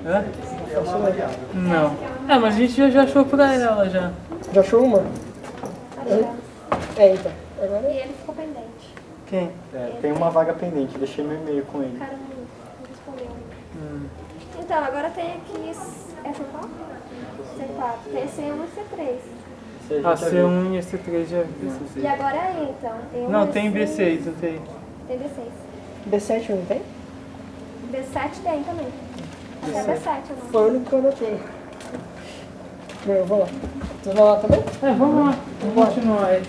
Hã? Não. Ah, mas a gente já achou pra ela já. Já achou uma? É, então. Agora... E ele ficou pendente. Quem? É, tem uma vaga pendente, deixei meu e-mail com ele. Cara, não respondeu. Então, agora tem aqui. Essa qual? C4. Tem C1 e C3. A C1 e a C3 já. E agora é então? Tem Não, uma tem C... B6, não tem? Tem B6. B7 não tem? B7 tem também. Até B7 agora. Foi o único que eu anotei. Bom, eu vou lá. Vocês vão lá também? É, vamos lá. Vamos continuar aí.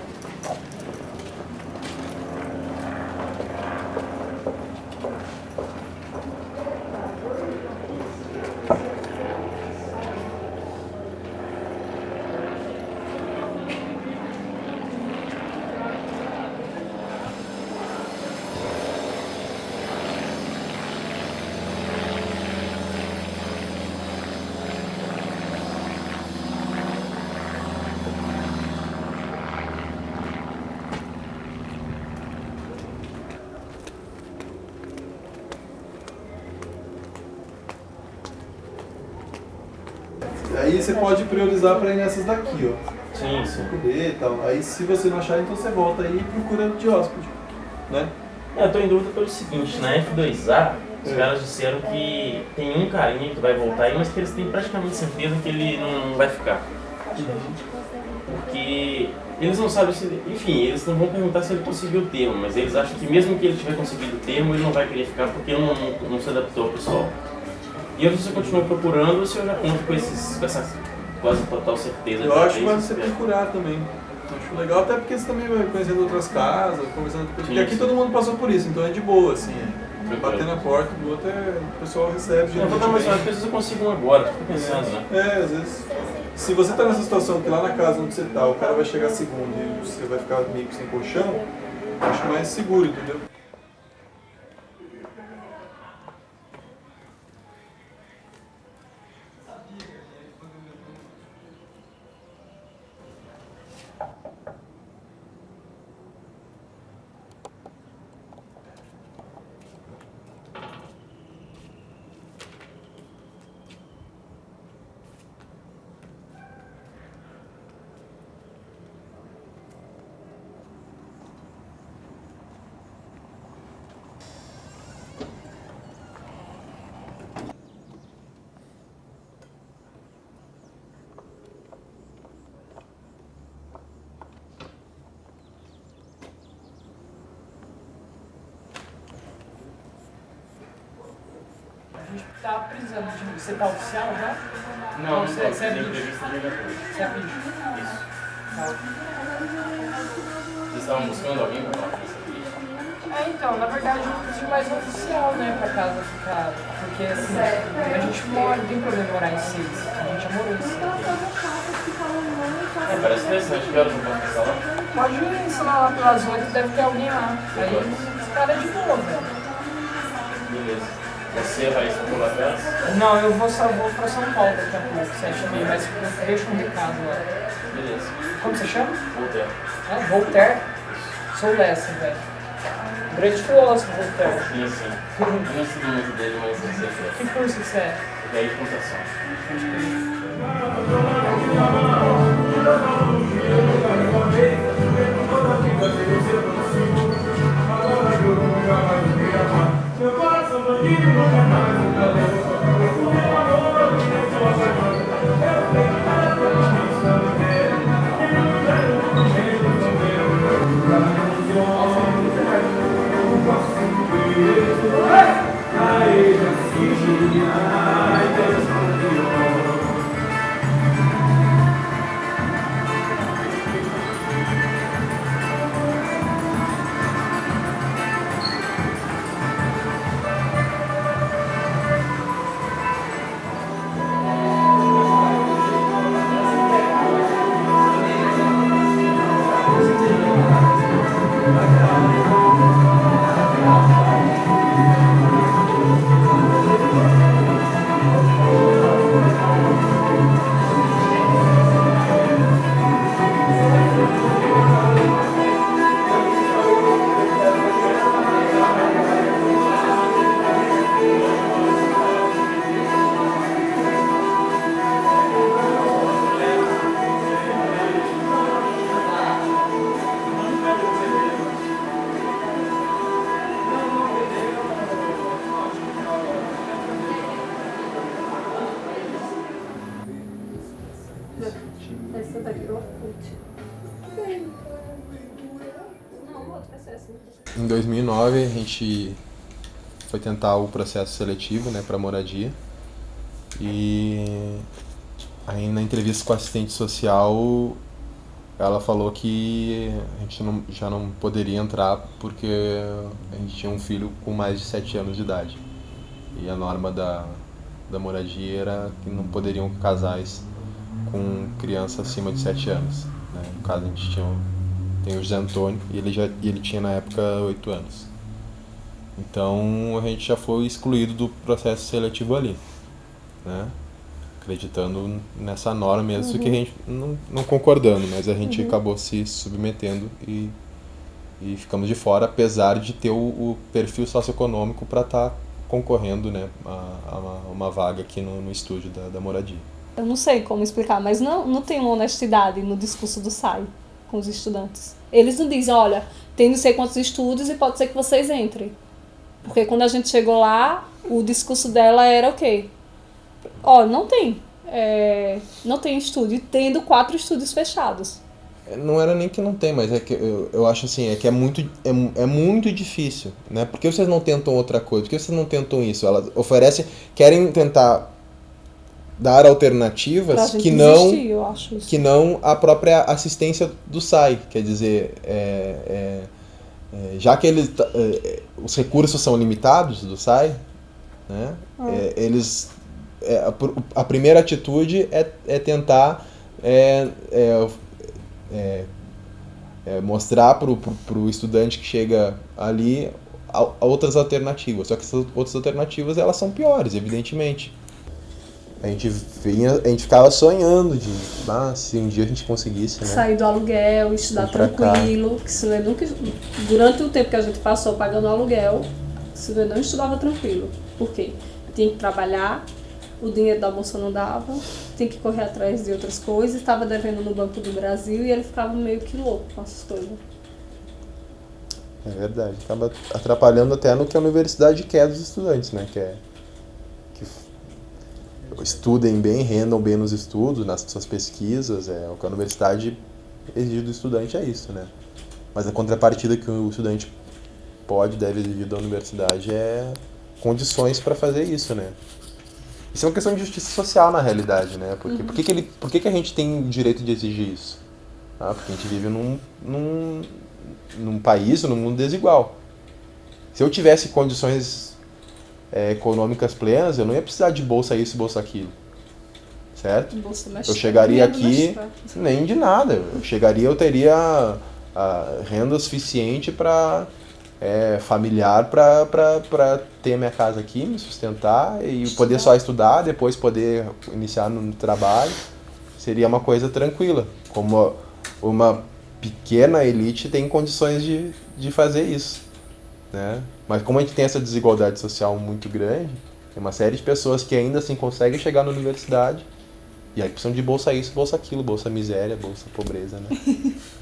Aí você pode priorizar para ir nessas daqui, ó. Sim, sim. Escolher e tal. Aí se você não achar, então você volta aí e procura de hóspede, né? Eu tô em dúvida pelo seguinte, na F2A, os caras disseram que tem um carinha que vai voltar aí, mas que eles têm praticamente certeza que ele não vai ficar. Porque eles não sabem se... Enfim, eles não vão perguntar se ele conseguiu o termo, mas eles acham que mesmo que ele tiver conseguido o termo, ele não vai querer ficar porque ele não se adaptou ao pessoal. E eu não sei se eu continuo procurando ou se eu já conto com essa quase total certeza. Eu acho que vai você procurar também. Acho legal, até porque você também vai conhecendo outras casas, conversando com... Porque aqui todo mundo passou por isso, então é de boa, assim. Bater na porta do outro, o pessoal recebe. Eu vou dar mais uma vez, eu consigo um agora, fico pensando, né? Às vezes, se você tá nessa situação que lá na casa onde você tá, o cara vai chegar segundo e você vai ficar meio que sem colchão, acho mais seguro, entendeu? A gente tá precisando de... Você tá oficial já? Não, você é entrevista de bicho. Você é bicho? Isso. Tá. Vocês estavam buscando alguém para falar com essa bicha? Então, na verdade eu preciso mais um oficial, né, pra casa ficar. Porque assim, a gente mora, não tem problema morar em 6. A gente já morou em 6. Parece interessante, que horas não pode passar lá? Pode ensinar lá pelas 8, deve ter alguém lá. Aí os caras de boa, velho. Beleza. Você vai circular atrás? Não, eu vou pra São Paulo daqui a pouco, 7h30, mas eu deixo um recado lá. Beleza. Como você chama? Voltaire. É, Voltaire? Sou Lessa, velho. Grande filósofo, Voltaire. Sim, sim. Eu não sei muito dele, mas eu sei que é. Que curso que você é? Ideia de computação. Meu coração bandido nunca mais me valeu. O meu amor não tem sua paixão. Eu sei que nada pra mim está vivendo. E não quero resolver. Não posso cumprir. Aí já se ai, Deus não viu. Essa daqui eu Em 2009 a gente foi tentar o processo seletivo, né, para moradia, e aí na entrevista com a assistente social ela falou que a gente já não poderia entrar porque a gente tinha um filho com mais de 7 anos de idade e a norma da moradia era que não poderiam casais com criança acima de 7 anos, né? No caso a gente tem o José Antônio e ele tinha na época 8 anos. Então a gente já foi excluído do processo seletivo ali, né? Acreditando nessa norma mesmo, que a gente não concordando, mas a gente acabou se submetendo e ficamos de fora, apesar de ter o perfil socioeconômico para estar concorrendo, né, a uma vaga aqui no estúdio da moradia. Eu não sei como explicar, mas não tem uma honestidade no discurso do SAI com os estudantes. Eles não dizem, olha, tem não sei quantos estudos e pode ser que vocês entrem. Porque quando a gente chegou lá, o discurso dela era o quê? Ó, não tem estúdio, tendo 4 estúdios fechados. Não era nem que não tem, mas é que eu acho assim, é que é muito difícil, né? Por que vocês não tentam outra coisa? Por que vocês não tentam isso? Elas oferecem, querem tentar dar alternativas que não, desistir, eu acho isso. que não a própria assistência do SAI. Quer dizer, já que os recursos são limitados do SAI, né? A primeira atitude é tentar mostrar para o estudante que chega ali outras alternativas. Só que essas outras alternativas elas são piores, evidentemente. A gente ficava sonhando de se um dia a gente conseguisse, né? Sair do aluguel, estudar tranquilo. Que se nunca, durante o tempo que a gente passou pagando aluguel, se não estudava tranquilo. Por quê? Tinha que trabalhar, o dinheiro da bolsa não dava, tinha que correr atrás de outras coisas, estava devendo no Banco do Brasil e ele ficava meio que louco com essas coisas. É verdade, acaba atrapalhando até no que a universidade quer dos estudantes, né? Que estudem bem, rendam bem nos estudos, nas suas pesquisas, o que a universidade exige do estudante é isso, né? Mas a contrapartida que o estudante deve exigir da universidade é condições para fazer isso, né? Isso é uma questão de justiça social na realidade, né? Porque, por que a gente tem o direito de exigir isso? Porque a gente vive num país, num mundo desigual. Se eu tivesse condições econômicas plenas, eu não ia precisar de bolsa isso e bolsa aquilo. Certo? Eu chegaria aqui nem de nada. Eu teria renda suficiente para familiar para ter minha casa aqui, me sustentar e poder só estudar, depois poder iniciar no trabalho. Seria uma coisa tranquila. Como uma pequena elite tem condições de fazer isso, né? Mas como a gente tem essa desigualdade social muito grande, tem uma série de pessoas que ainda assim conseguem chegar na universidade e aí precisam de bolsa isso, bolsa aquilo, bolsa miséria, bolsa pobreza, né?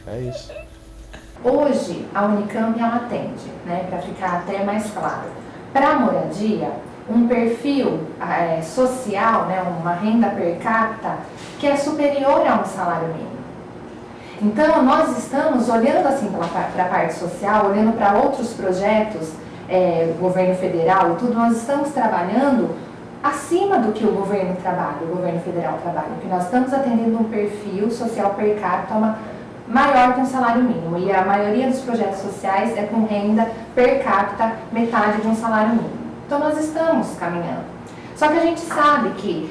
É isso. Hoje, a Unicamp ela atende, né, para ficar até mais claro, para a moradia, um perfil social, né, uma renda per capita que é superior a um salário mínimo. Então, nós estamos olhando assim para a parte social, olhando para outros projetos, governo federal e tudo, nós estamos trabalhando acima do que o governo federal trabalha, porque nós estamos atendendo um perfil social per capita maior que um salário mínimo, e a maioria dos projetos sociais é com renda per capita metade de um salário mínimo. Então nós estamos caminhando. Só que a gente sabe que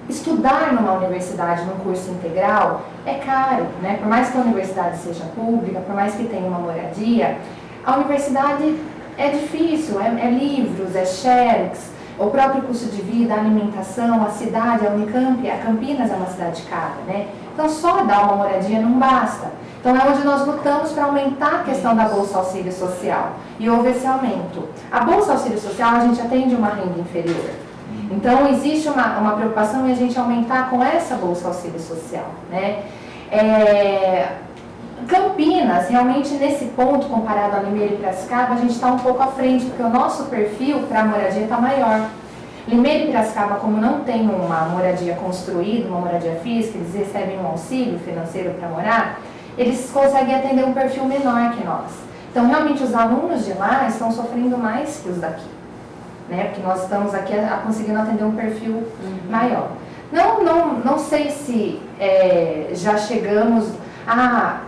estudar numa universidade, num curso integral, é caro, né? Por mais que a universidade seja pública, por mais que tenha uma moradia, a universidade é difícil, é livros, é xerox, o próprio custo de vida, a alimentação, a cidade, a Unicamp, a Campinas é uma cidade cara, né? Então só dar uma moradia não basta. Então é onde nós lutamos para aumentar a questão da Bolsa Auxílio Social. E houve esse aumento. A Bolsa Auxílio Social a gente atende uma renda inferior. Então existe uma preocupação em a gente aumentar com essa Bolsa Auxílio Social, né? Campinas, realmente nesse ponto, comparado a Limeira e Piracicaba, a gente está um pouco à frente, porque o nosso perfil para a moradia está maior. Limeira e Piracicaba, como não tem uma moradia construída, uma moradia física, eles recebem um auxílio financeiro para morar, eles conseguem atender um perfil menor que nós. Então, realmente, os alunos de lá estão sofrendo mais que os daqui, né? Porque nós estamos aqui conseguindo atender um perfil maior. Não sei se já chegamos a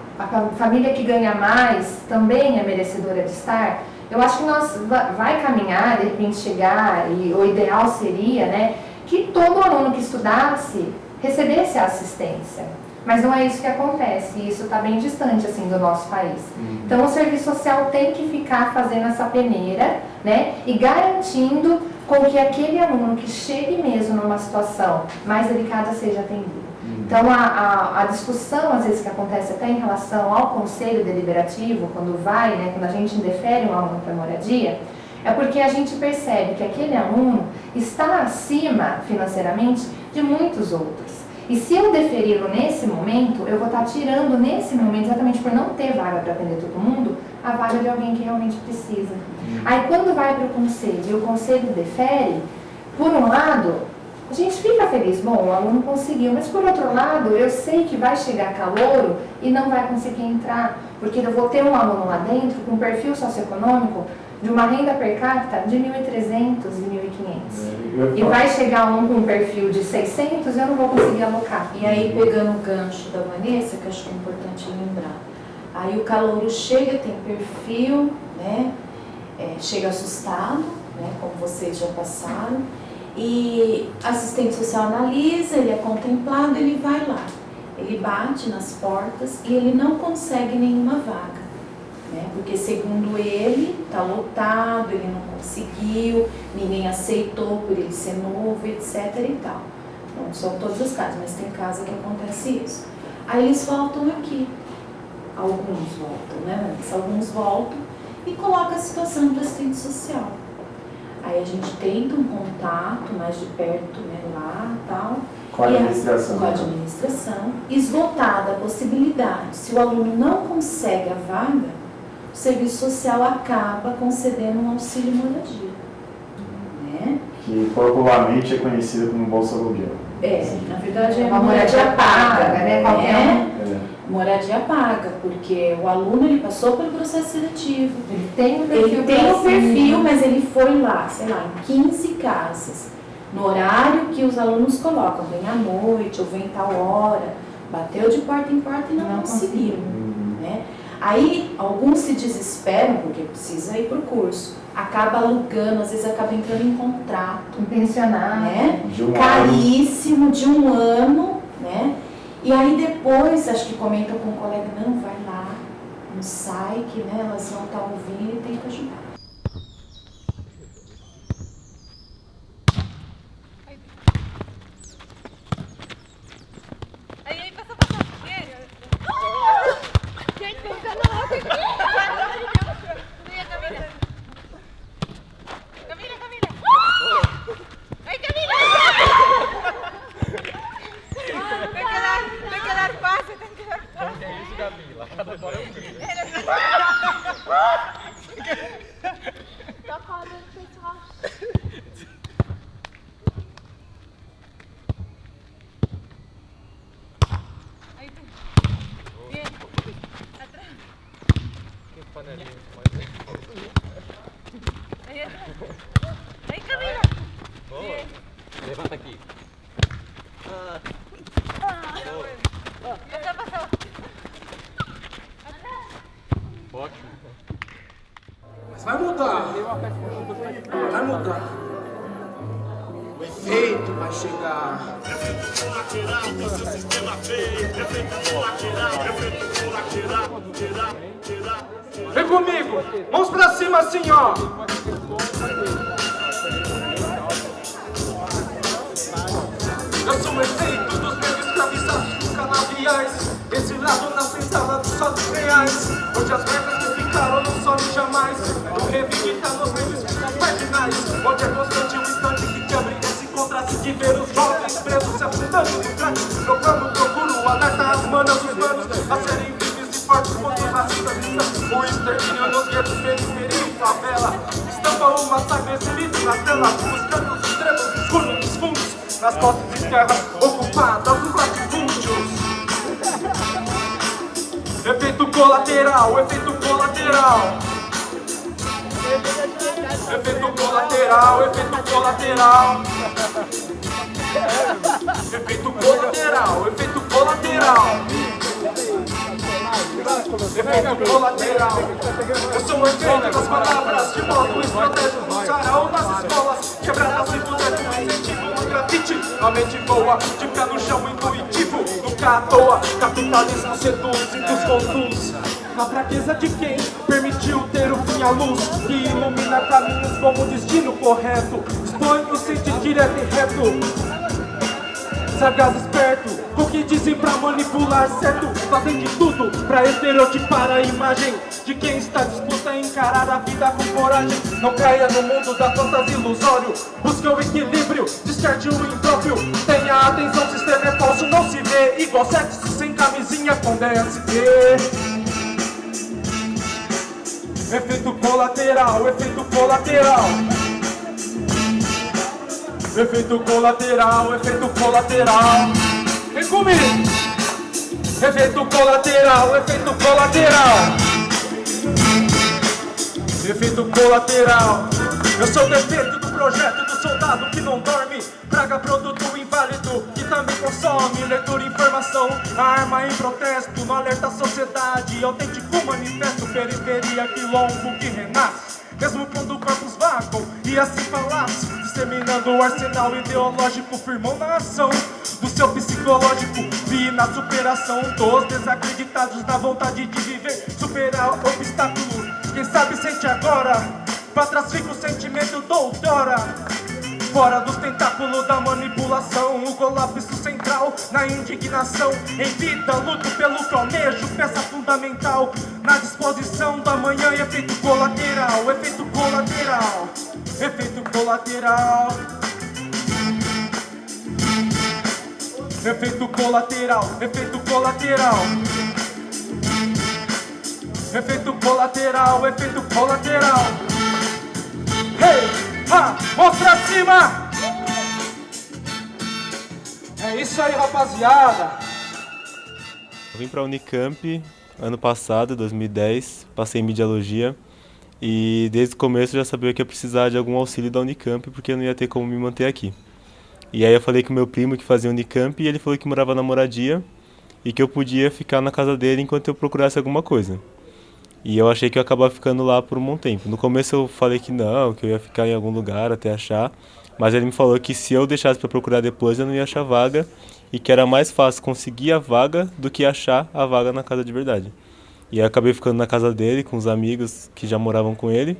família que ganha mais também é merecedora de estar. Eu acho que nós vai caminhar, de repente chegar, e o ideal seria, né, que todo aluno que estudasse recebesse a assistência. Mas não é isso que acontece, e isso está bem distante assim, do nosso país. Então o serviço social tem que ficar fazendo essa peneira, né, e garantindo com que aquele aluno que chegue mesmo numa situação mais delicada seja atendido. Então, a discussão, às vezes, que acontece até em relação ao conselho deliberativo, quando a gente indefere um aluno para moradia, É porque a gente percebe que aquele aluno está acima financeiramente de muitos outros. E se eu deferi-lo nesse momento, eu vou estar tirando nesse momento, exatamente por não ter vaga para atender todo mundo, a vaga de alguém que realmente precisa. Aí quando vai para o conselho e o conselho defere, por um lado, a gente fica feliz, bom, o aluno conseguiu, mas por outro lado, eu sei que vai chegar calouro e não vai conseguir entrar, porque eu vou ter um aluno lá dentro com um perfil socioeconômico de uma renda per capita de 1.300 e 1.500. E vai chegar um com um perfil de 600 e eu não vou conseguir alocar. E aí, pegando o gancho da Vanessa, que eu acho que é importante lembrar, aí o calouro chega, tem perfil, né, chega assustado, né, como vocês já passaram, e assistente social analisa, ele é contemplado, ele vai lá, ele bate nas portas e ele não consegue nenhuma vaga. Porque segundo ele, está lotado, ele não conseguiu, ninguém aceitou por ele ser novo, etc. e tal. Não são todos os casos, mas tem casos que acontece isso. Aí eles voltam aqui. Alguns voltam, né? Alguns voltam e colocam a situação do assistente social. Aí a gente tenta um contato mais de perto, né, lá e tal. Com a administração. Com a administração. Esgotada a possibilidade, se o aluno não consegue a vaga, o serviço social acaba concedendo um auxílio moradia. Né? Que popularmente é conhecida como Bolsa Aluguel. Na verdade é uma moradia paga, né? Moradia paga, porque o aluno ele passou pelo processo seletivo. Ele tem o perfil, mas ele foi lá, sei lá, em 15 casas, no horário que os alunos colocam, vem à noite ou vem tal hora, bateu de porta em porta e não conseguiu. Né? Aí, alguns se desesperam, porque precisa ir para o curso. Acaba alugando, às vezes acaba entrando em contrato. Um pensionato. Né? Caríssimo, de um ano, né? E aí depois, acho que comentam com o colega, não, vai lá, não sai, que né, elas vão estar ouvindo e tem que ajudar. Levanta aqui. Ótimo. Mas vai mudar. Vai mudar. O efeito vai chegar. Efeito colateral que o seu sistema fez. Efeito colateral. Vem comigo. Mãos pra cima assim, ó. Eu sou o efeito dos meus escravizados canaviais, exilado na senzala dos sólidos reais, onde as merdas que ficaram não somem jamais. O revive tá nos livros cardinais, onde é constante um instante que quebra esse contraste de ver os jovens presos se afundando no crack. Procuro o alerta às manas dos manos a serem livres e fortes contra o racista. O extermínio nos guetos, periferia e favela estampa o massacre exilito na tela, buscando os extremos escuros dos fundos nas costas de terra ocupadas dos latifúndios. Efeito colateral, efeito colateral. Efeito colateral, efeito colateral. Efeito colateral, efeito colateral. Efeito colateral. Eu sou o efeito das palavras de modo estratégico no sarau das escolas, quebradas em boteco, incentivo no grafite. A mente boa, de pé no chão intuitivo, nunca à toa. Capitalismo seduz e dos conduz. Na fraqueza de quem permitiu ter o fim à luz, que ilumina caminhos como o destino correto. Expõe o sentido direto e reto. Sagaz esperto, o que dizem pra manipular certo, fazem de tudo pra estereotipar a imagem de quem está disposto a encarar a vida com coragem. Não caia no mundo da fantasia ilusório, busque o equilíbrio, desperte o impróprio. Tenha atenção, o sistema é falso, não se vê igual sexo sem camisinha com DST. Efeito colateral, efeito colateral. Efeito colateral, efeito colateral. Vem comigo! Efeito colateral, efeito colateral. Efeito colateral. Eu sou o defeito do projeto do soldado que não dorme. Praga produto inválido que também consome. Leitura, informação, a arma em protesto. No alerta à sociedade, autêntico manifesto. Periferia, quilombo que renasce, mesmo quando corpos vagam e assim falasse. Disseminando o arsenal ideológico, firmou na ação do seu psicológico. Vi na superação dos desacreditados, na vontade de viver, superar obstáculos. Quem sabe sente agora, pra trás fica o sentimento doutora. Fora dos tentáculos da manipulação, o colapso central na indignação. Em vida, luto pelo que almejo, peça fundamental. Na disposição da manhã, efeito colateral, efeito colateral, efeito colateral. Efeito colateral, efeito colateral. Efeito colateral, efeito colateral. Hey! Mãos pra cima! É isso aí, rapaziada! Eu vim pra Unicamp ano passado, 2010, passei em Mediologia e desde o começo eu já sabia que eu precisava de algum auxílio da Unicamp porque eu não ia ter como me manter aqui. E aí eu falei com meu primo que fazia Unicamp e ele falou que morava na moradia e que eu podia ficar na casa dele enquanto eu procurasse alguma coisa. E eu achei que eu ia acabar ficando lá por um bom tempo. No começo eu falei que não, que eu ia ficar em algum lugar até achar. Mas ele me falou que se eu deixasse para procurar depois eu não ia achar vaga. E que era mais fácil conseguir a vaga do que achar a vaga na casa de verdade. E aí eu acabei ficando na casa dele com os amigos que já moravam com ele.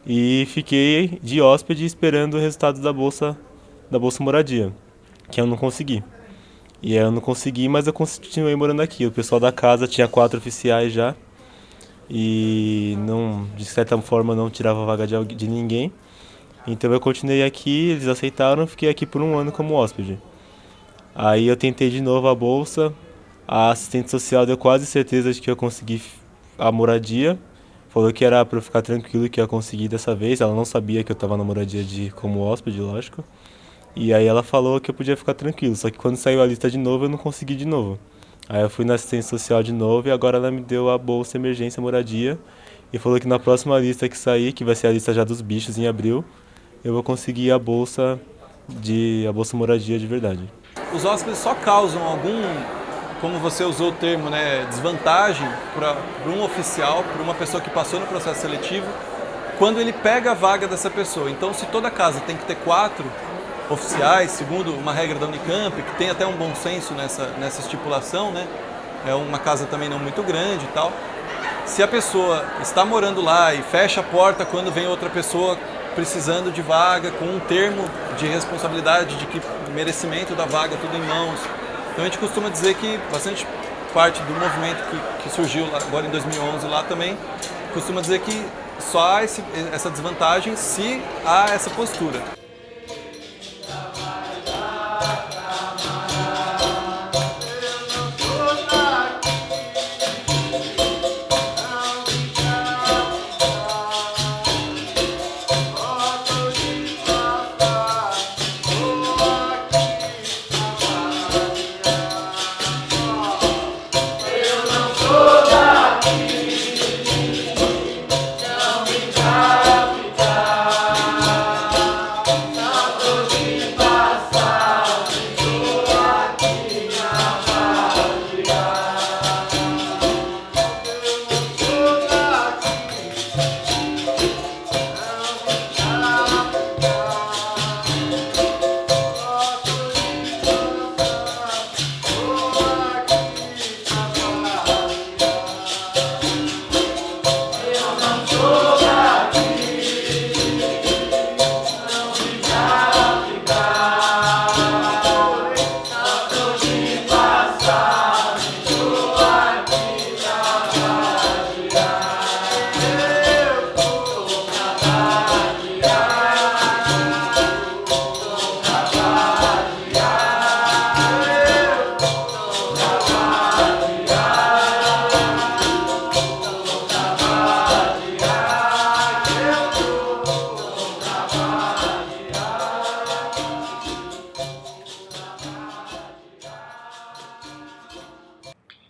E fiquei de hóspede esperando o resultado da Bolsa Moradia. Que eu não consegui. E aí eu não consegui, mas eu continuei morando aqui. O pessoal da casa tinha 4 oficiais já. E não, de certa forma não tirava a vaga de ninguém. Então eu continuei aqui, eles aceitaram, fiquei aqui por um ano como hóspede. Aí eu tentei de novo a bolsa, a assistente social deu quase certeza de que eu consegui a moradia. Falou que era para eu ficar tranquilo que eu ia conseguir dessa vez, ela não sabia que eu estava na moradia como hóspede, lógico. E aí ela falou que eu podia ficar tranquilo, só que quando saiu a lista de novo eu não consegui de novo. Aí eu fui na assistência social de novo e agora ela me deu a bolsa emergência moradia e falou que na próxima lista que sair, que vai ser a lista já dos bichos em abril, eu vou conseguir a bolsa moradia de verdade. Os hóspedes só causam algum, como você usou o termo, né, desvantagem para um oficial, para uma pessoa que passou no processo seletivo, quando ele pega a vaga dessa pessoa. Então, se toda casa tem que ter 4 oficiais, segundo uma regra da Unicamp, que tem até um bom senso nessa estipulação, né? É uma casa também não muito grande e tal. Se a pessoa está morando lá e fecha a porta quando vem outra pessoa precisando de vaga, com um termo de responsabilidade, de que merecimento da vaga, tudo em mãos. Então a gente costuma dizer que bastante parte do movimento que surgiu agora em 2011 lá também, costuma dizer que só há essa desvantagem se há essa postura.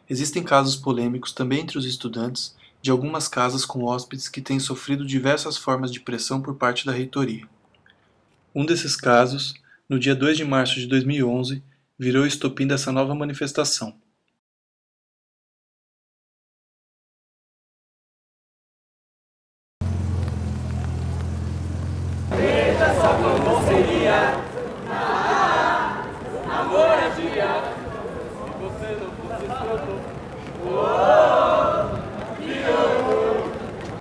Existem casos polêmicos também entre os estudantes de algumas casas com hóspedes que têm sofrido diversas formas de pressão por parte da reitoria. Um desses casos, no dia 2 de março de 2011, virou o estopim dessa nova manifestação. Veja só como seria a moradia se você não fosse escroto.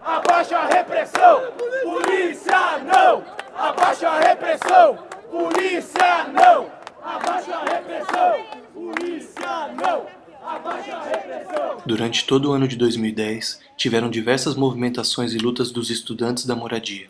Abaixa a repressão, polícia não! Abaixa a repressão, polícia não! Abaixa a repressão, polícia não! Abaixa a repressão! Durante todo o ano de 2010, tiveram diversas movimentações e lutas dos estudantes da moradia,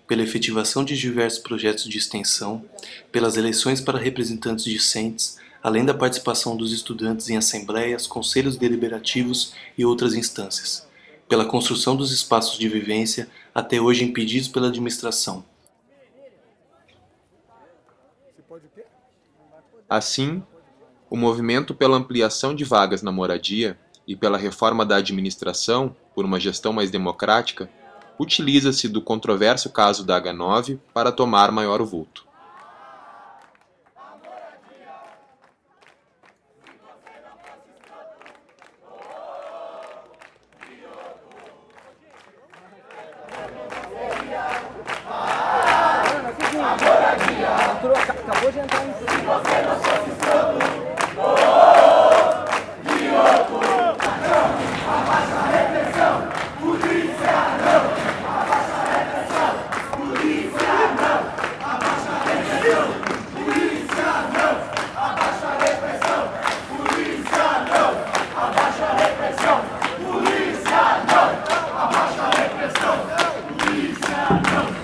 pela efetivação de diversos projetos de extensão, pelas eleições para representantes discentes, além da participação dos estudantes em assembleias, conselhos deliberativos e outras instâncias, pela construção dos espaços de vivência, até hoje impedidos pela administração. Assim, o movimento pela ampliação de vagas na moradia e pela reforma da administração por uma gestão mais democrática utiliza-se do controverso caso da H9 para tomar maior vulto. Acabou de entrar em cima. Se você não fosse escroto, abaixa a repressão, polícia não! Abaixa a repressão, polícia não! Abaixa a repressão, polícia não! Abaixa a repressão, polícia não! Abaixa a repressão, polícia não! Abaixa a repressão, polícia não!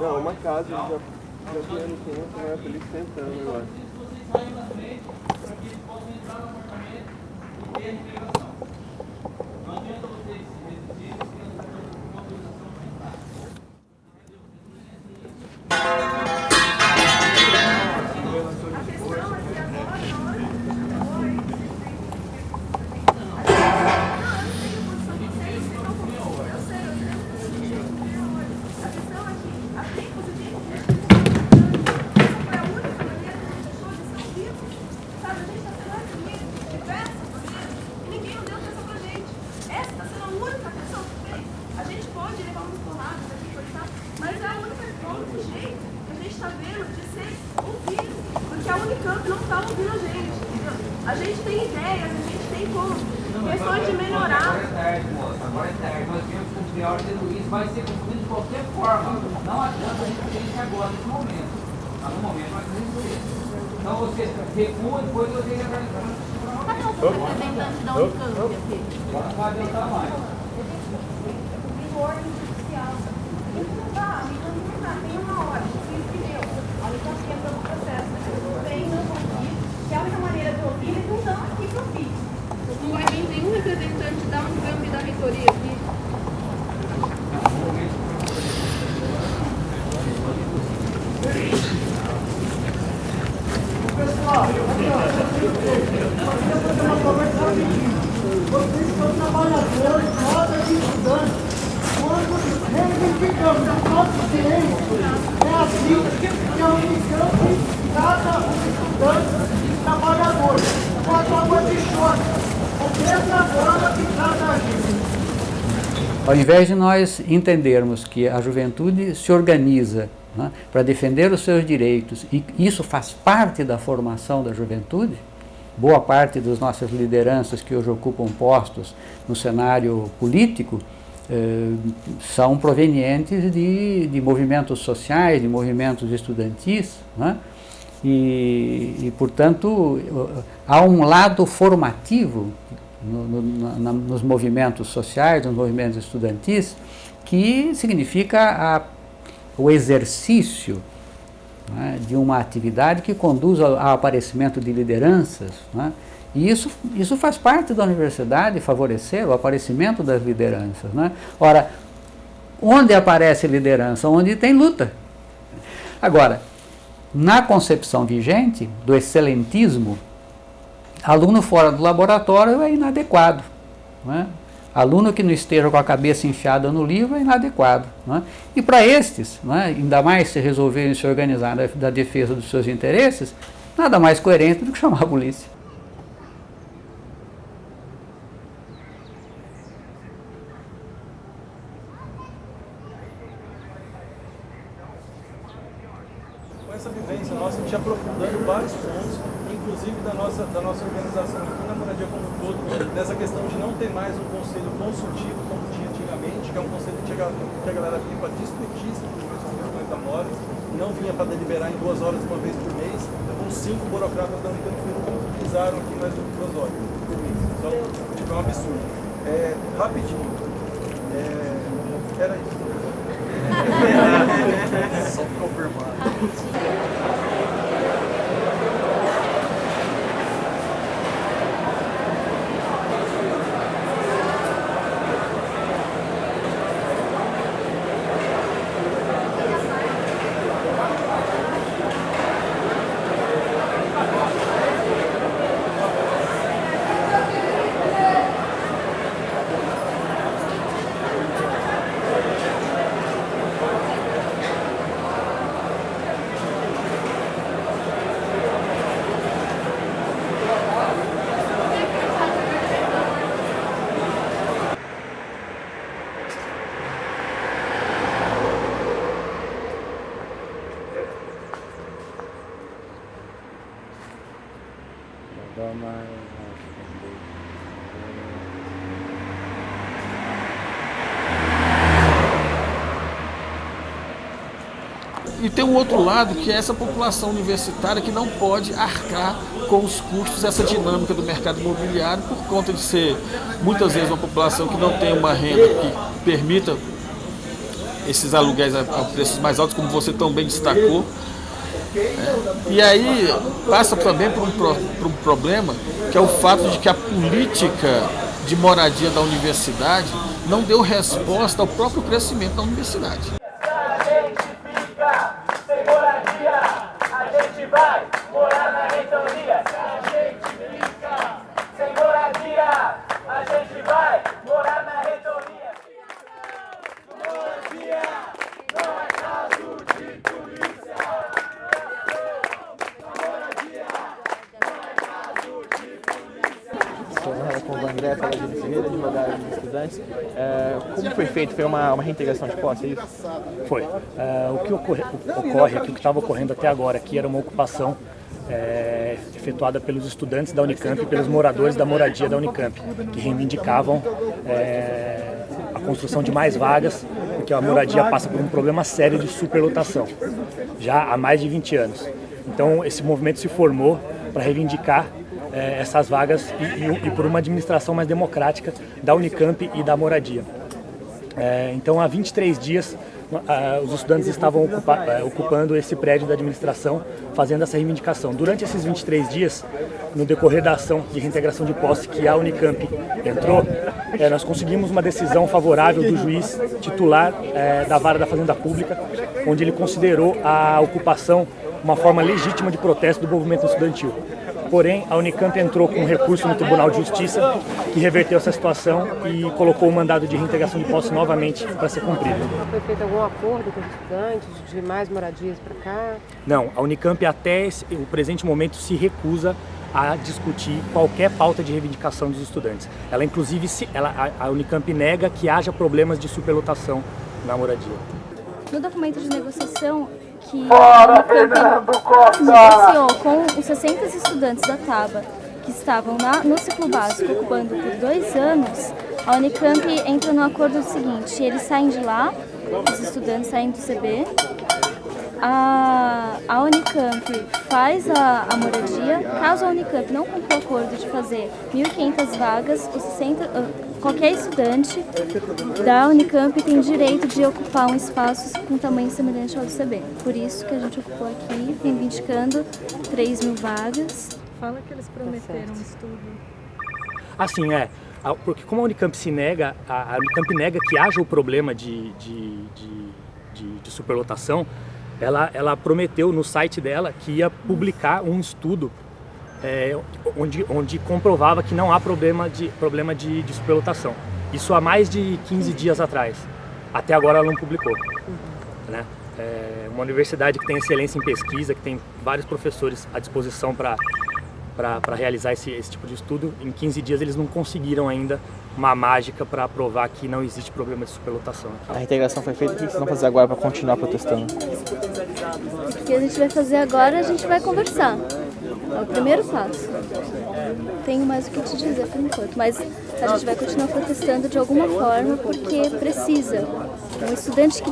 Não, uma casa já tinha no tempo, né? Por eles tentando agora. A gente tem ideias, a gente tem como. Questões de melhorar. Agora é tarde. Nós temos que cumprir a ordem do Luiz, vai ser cumprido de qualquer forma. Não adianta a gente fazer isso agora, nesse momento. Mas no momento nós fazemos isso. Então vocês recuam, depois vocês apresentam. Cadê o representante da Unicamp aqui? Não vai adiantar mais. Tem ordem judicial. Não dá, tem uma hora, entendeu? A Unicamp entra no processo, não tem, não convite. Que é a única maneira de ouvir, eles não estão aqui para ouvir. Não vai vir nenhum representante da Unicamp e da reitoria aqui. Pessoal, eu vou fazer uma conversa rapidinho. Vocês são trabalhadores, nós estudantes, quando reivindicamos os nossos direitos, é assim que a Unicamp trata os estudantes e trabalhadores. Quando a coisa chora, a mesma banda que trata a gente. Ao invés de nós entendermos que a juventude se organiza, né, para defender os seus direitos, e isso faz parte da formação da juventude, boa parte das nossas lideranças que hoje ocupam postos no cenário político são provenientes de movimentos sociais, de movimentos estudantis, né? E, portanto, há um lado formativo nos movimentos sociais, nos movimentos estudantis, que significa o exercício, né, de uma atividade que conduz ao aparecimento de lideranças, né, e isso faz parte da universidade, favorecer o aparecimento das lideranças, né. Ora, onde aparece liderança? Onde tem luta. Agora, na concepção vigente do excelentismo, aluno fora do laboratório é inadequado, né? Aluno que não esteja com a cabeça enfiada no livro é inadequado, né? E para estes, né, ainda mais se resolverem se organizar da defesa dos seus interesses, nada mais coerente do que chamar a polícia. Com essa vivência nossa, a gente aprofundando vários pontos, inclusive da nossa organização aqui na Moradia como um todo, dessa questão de não ter mais um conselho consultivo como tinha antigamente, que é um conselho que a galera vinha para discutir simplesmente da Mora, e não vinha para deliberar em 2 horas uma vez por mês, com 5 burocratas da Unicamp que utilizaram aqui mais do que 2 horas por mês. Então, tipo, é um absurdo. Rapidinho. Era isso. Só confirmar. E tem um outro lado, que é essa população universitária que não pode arcar com os custos, essa dinâmica do mercado imobiliário, por conta de ser, muitas vezes, uma população que não tem uma renda que permita esses aluguéis a preços mais altos, como você tão bem destacou. E aí passa também por um problema, que é o fato de que a política de moradia da universidade não deu resposta ao próprio crescimento da universidade. Sem moradia, a gente vai morar na reitoria. Se a gente fica sem moradia, a gente vai morar na reitoria. Moradia não é caso de polícia. Moradia não é caso de polícia. Sou com o André Paladino Ferreira, advogado dos estudantes. Como foi feito? Foi uma reintegração de posse, é isso? Foi. O que ocorre aqui, o que estava ocorrendo até agora aqui, era uma ocupação efetuada pelos estudantes da Unicamp e pelos moradores da moradia da Unicamp, que reivindicavam a construção de mais vagas, porque a moradia passa por um problema sério de superlotação, já há mais de 20 anos. Então, esse movimento se formou para reivindicar essas vagas e por uma administração mais democrática da Unicamp e da moradia. Então, há 23 dias, os estudantes estavam ocupando esse prédio da administração, fazendo essa reivindicação. Durante esses 23 dias, no decorrer da ação de reintegração de posse que a Unicamp entrou, nós conseguimos uma decisão favorável do juiz titular da Vara da Fazenda Pública, onde ele considerou a ocupação uma forma legítima de protesto do movimento estudantil. Porém, a Unicamp entrou com um recurso no Tribunal de Justiça que reverteu essa situação e colocou o mandado de reintegração de posse novamente para ser cumprido. Foi feito algum acordo com os estudantes de mais moradias para cá? Não, a Unicamp até o presente momento se recusa a discutir qualquer pauta de reivindicação dos estudantes. Ela, inclusive, a Unicamp nega que haja problemas de superlotação na moradia. No documento de negociação que a Unicamp negociou com os 60 estudantes da TABA que estavam no ciclo básico ocupando por 2 anos, a Unicamp entra no acordo seguinte: eles saem de lá, os estudantes saem do CB, A Unicamp faz a moradia. Caso a Unicamp não cumpra o acordo de fazer 1.500 vagas, qualquer estudante da Unicamp tem direito de ocupar um espaço com tamanho semelhante ao do CB. Por isso que a gente ocupou aqui, reivindicando 3.000 vagas. Fala que eles prometeram um estudo. Assim, porque como a Unicamp se nega, a Unicamp nega que haja o problema de superlotação, ela prometeu no site dela que ia publicar um estudo onde comprovava que não há problema de superlotação. Isso há mais de 15 dias atrás. Até agora ela não publicou. Né? Uma universidade que tem excelência em pesquisa, que tem vários professores à disposição para realizar esse tipo de estudo, em 15 dias eles não conseguiram ainda uma mágica para provar que não existe problema de superlotação. A reintegração foi feita, o que vocês vão fazer agora para continuar protestando? O que a gente vai fazer agora, a gente vai conversar. É o primeiro passo. Tenho mais o que te dizer por enquanto, mas a gente vai continuar protestando de alguma forma porque precisa. Um estudante que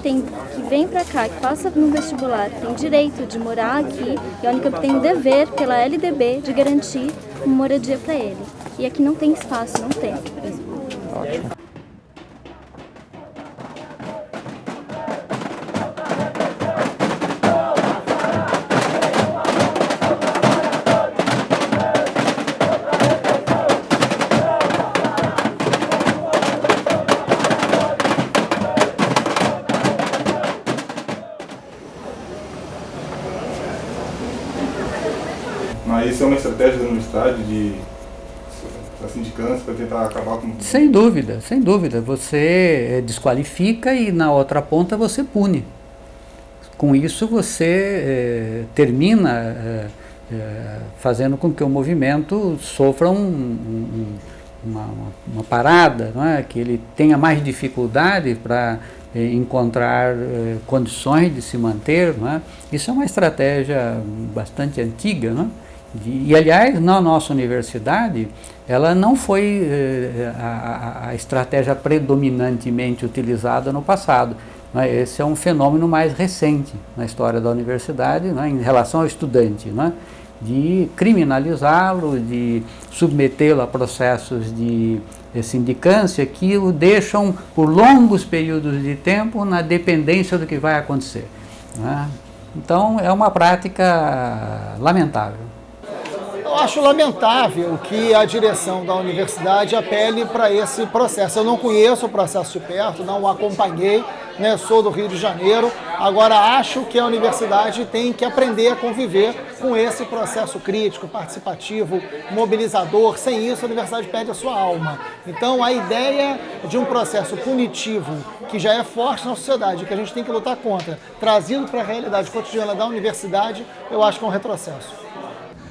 vem para cá, que passa no vestibular, tem direito de morar aqui, e a Unicamp tem o dever, pela LDB, de garantir uma moradia para ele. E aqui não tem espaço, não tem. Ótimo. Mas isso é uma estratégia da universidade da sindicância para tentar acabar com... Sem dúvida, sem dúvida. Você desqualifica e na outra ponta você pune. Com isso você termina fazendo com que o movimento sofra uma parada, não é? Que ele tenha mais dificuldade para encontrar condições de se manter. Não é? Isso é uma estratégia bastante antiga, não é? E, aliás, na nossa universidade, ela não foi a estratégia predominantemente utilizada no passado. Né? Esse é um fenômeno mais recente na história da universidade, né? Em relação ao estudante, né? De criminalizá-lo, de submetê-lo a processos de sindicância que o deixam por longos períodos de tempo na dependência do que vai acontecer. Né? Então, é uma prática lamentável. Eu acho lamentável que a direção da universidade apele para esse processo. Eu não conheço o processo de perto, não o acompanhei, né? Sou do Rio de Janeiro. Agora, acho que a universidade tem que aprender a conviver com esse processo crítico, participativo, mobilizador. Sem isso, a universidade perde a sua alma. Então, a ideia de um processo punitivo, que já é forte na sociedade, que a gente tem que lutar contra, trazido para a realidade cotidiana da universidade, eu acho que é um retrocesso.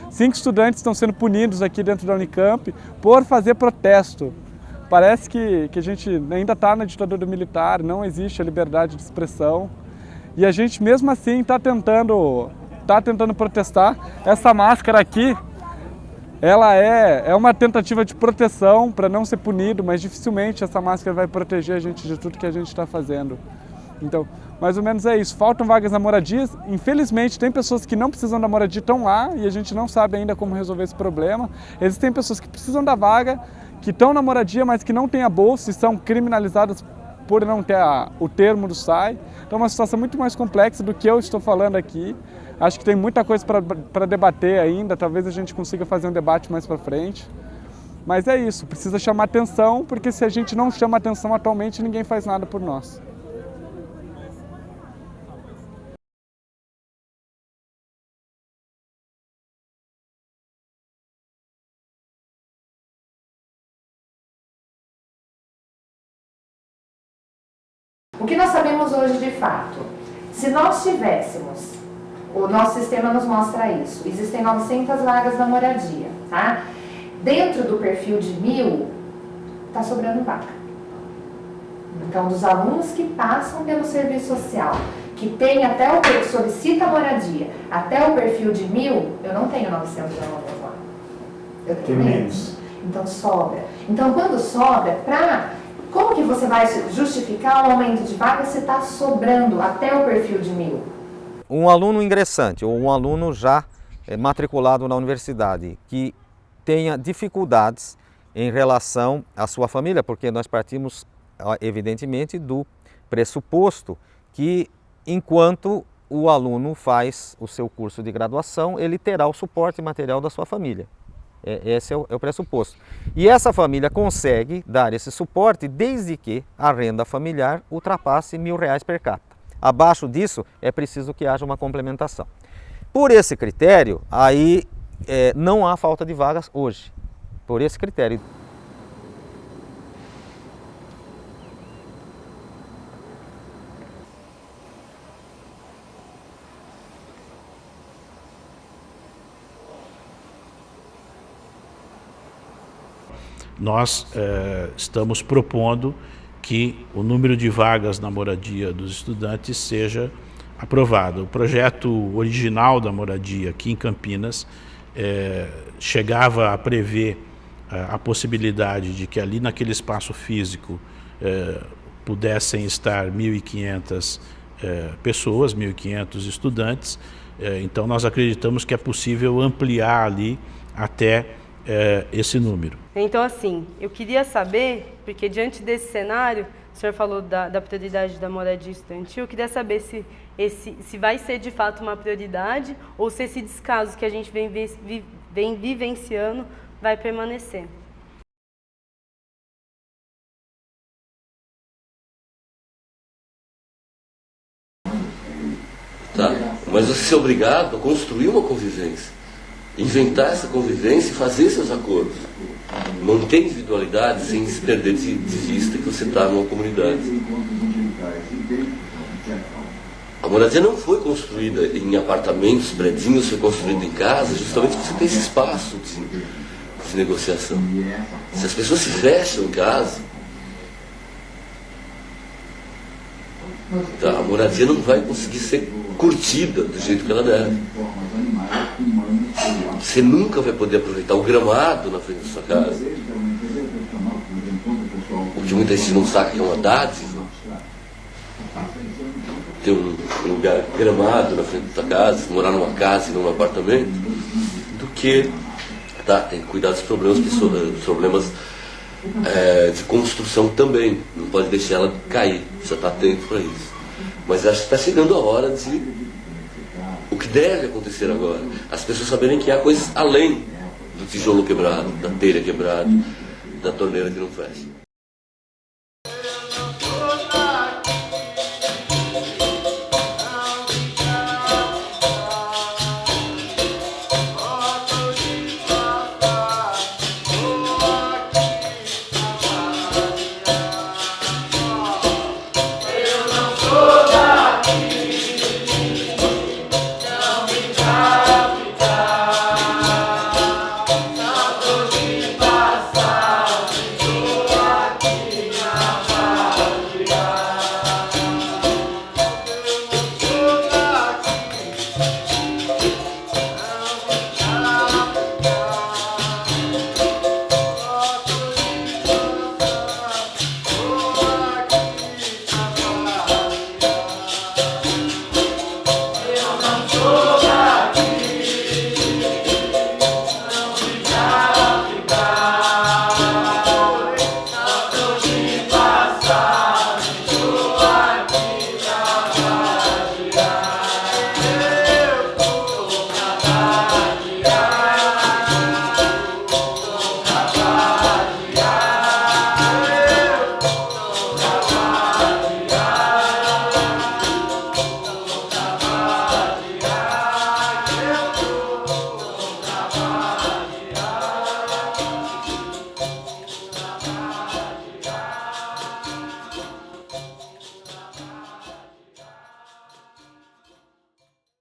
5 estudantes estão sendo punidos aqui dentro da Unicamp por fazer protesto. Parece que a gente ainda está na ditadura militar, não existe a liberdade de expressão. E a gente mesmo assim está tentando protestar. Essa máscara aqui, ela é uma tentativa de proteção para não ser punido, mas dificilmente essa máscara vai proteger a gente de tudo que a gente está fazendo. Então, mais ou menos é isso. Faltam vagas na moradia. Infelizmente, tem pessoas que não precisam da moradia, estão lá e a gente não sabe ainda como resolver esse problema. Existem pessoas que precisam da vaga, que estão na moradia, mas que não têm a bolsa e são criminalizadas por não ter o termo do SAI. Então, é uma situação muito mais complexa do que eu estou falando aqui. Acho que tem muita coisa para debater ainda. Talvez a gente consiga fazer um debate mais para frente. Mas é isso, precisa chamar atenção, porque se a gente não chama atenção atualmente, ninguém faz nada por nós. O que nós sabemos hoje de fato? Se nós tivéssemos, o nosso sistema nos mostra isso, existem 900 vagas na moradia, tá? Dentro do perfil de 1.000, está sobrando vaga. Então, dos alunos que passam pelo serviço social, que tem até o que solicita moradia, até o perfil de 1.000, eu não tenho 900 alunos lá. Eu tenho menos. Então, sobra. Então, quando sobra, como que você vai justificar o aumento de vagas se está sobrando até o perfil de 1.000? Um aluno ingressante ou um aluno já matriculado na universidade que tenha dificuldades em relação à sua família, porque nós partimos, evidentemente, do pressuposto que enquanto o aluno faz o seu curso de graduação, ele terá o suporte material da sua família. Esse é o pressuposto. E essa família consegue dar esse suporte desde que a renda familiar ultrapasse R$1.000 per capita. Abaixo disso, é preciso que haja uma complementação. Por esse critério, aí não há falta de vagas hoje. Por esse critério. Nós estamos propondo que o número de vagas na moradia dos estudantes seja aprovado. O projeto original da moradia aqui em Campinas chegava a prever a possibilidade de que ali naquele espaço físico pudessem estar 1.500 pessoas, 1.500 estudantes. Então nós acreditamos que é possível ampliar ali até esse número. Então, assim, eu queria saber, porque diante desse cenário, o senhor falou da prioridade da moradia estudantil, eu queria saber se vai ser de fato uma prioridade ou se esse descaso que a gente vem vivenciando vai permanecer. Tá, mas você é obrigado a construir uma convivência. Inventar essa convivência e fazer seus acordos. Manter individualidade sem se perder de vista que você está numa comunidade. A moradia não foi construída em apartamentos, predinhos, foi construída em casa, justamente porque você tem esse espaço de negociação. Se as pessoas se fecham em casa, tá, a moradia não vai conseguir ser curtida do jeito que ela deve. Você nunca vai poder aproveitar o gramado na frente da sua casa. O que muita gente não sabe que é uma dádiva. Ter um lugar gramado na frente da sua casa, morar numa casa e não num apartamento, do que tem que cuidar dos problemas de construção também. Não pode deixar ela cair, precisa estar atento para isso. Mas acho que está chegando a hora de o que deve acontecer agora. As pessoas saberem que há coisas além do tijolo quebrado, da telha quebrada, da torneira que não fecha.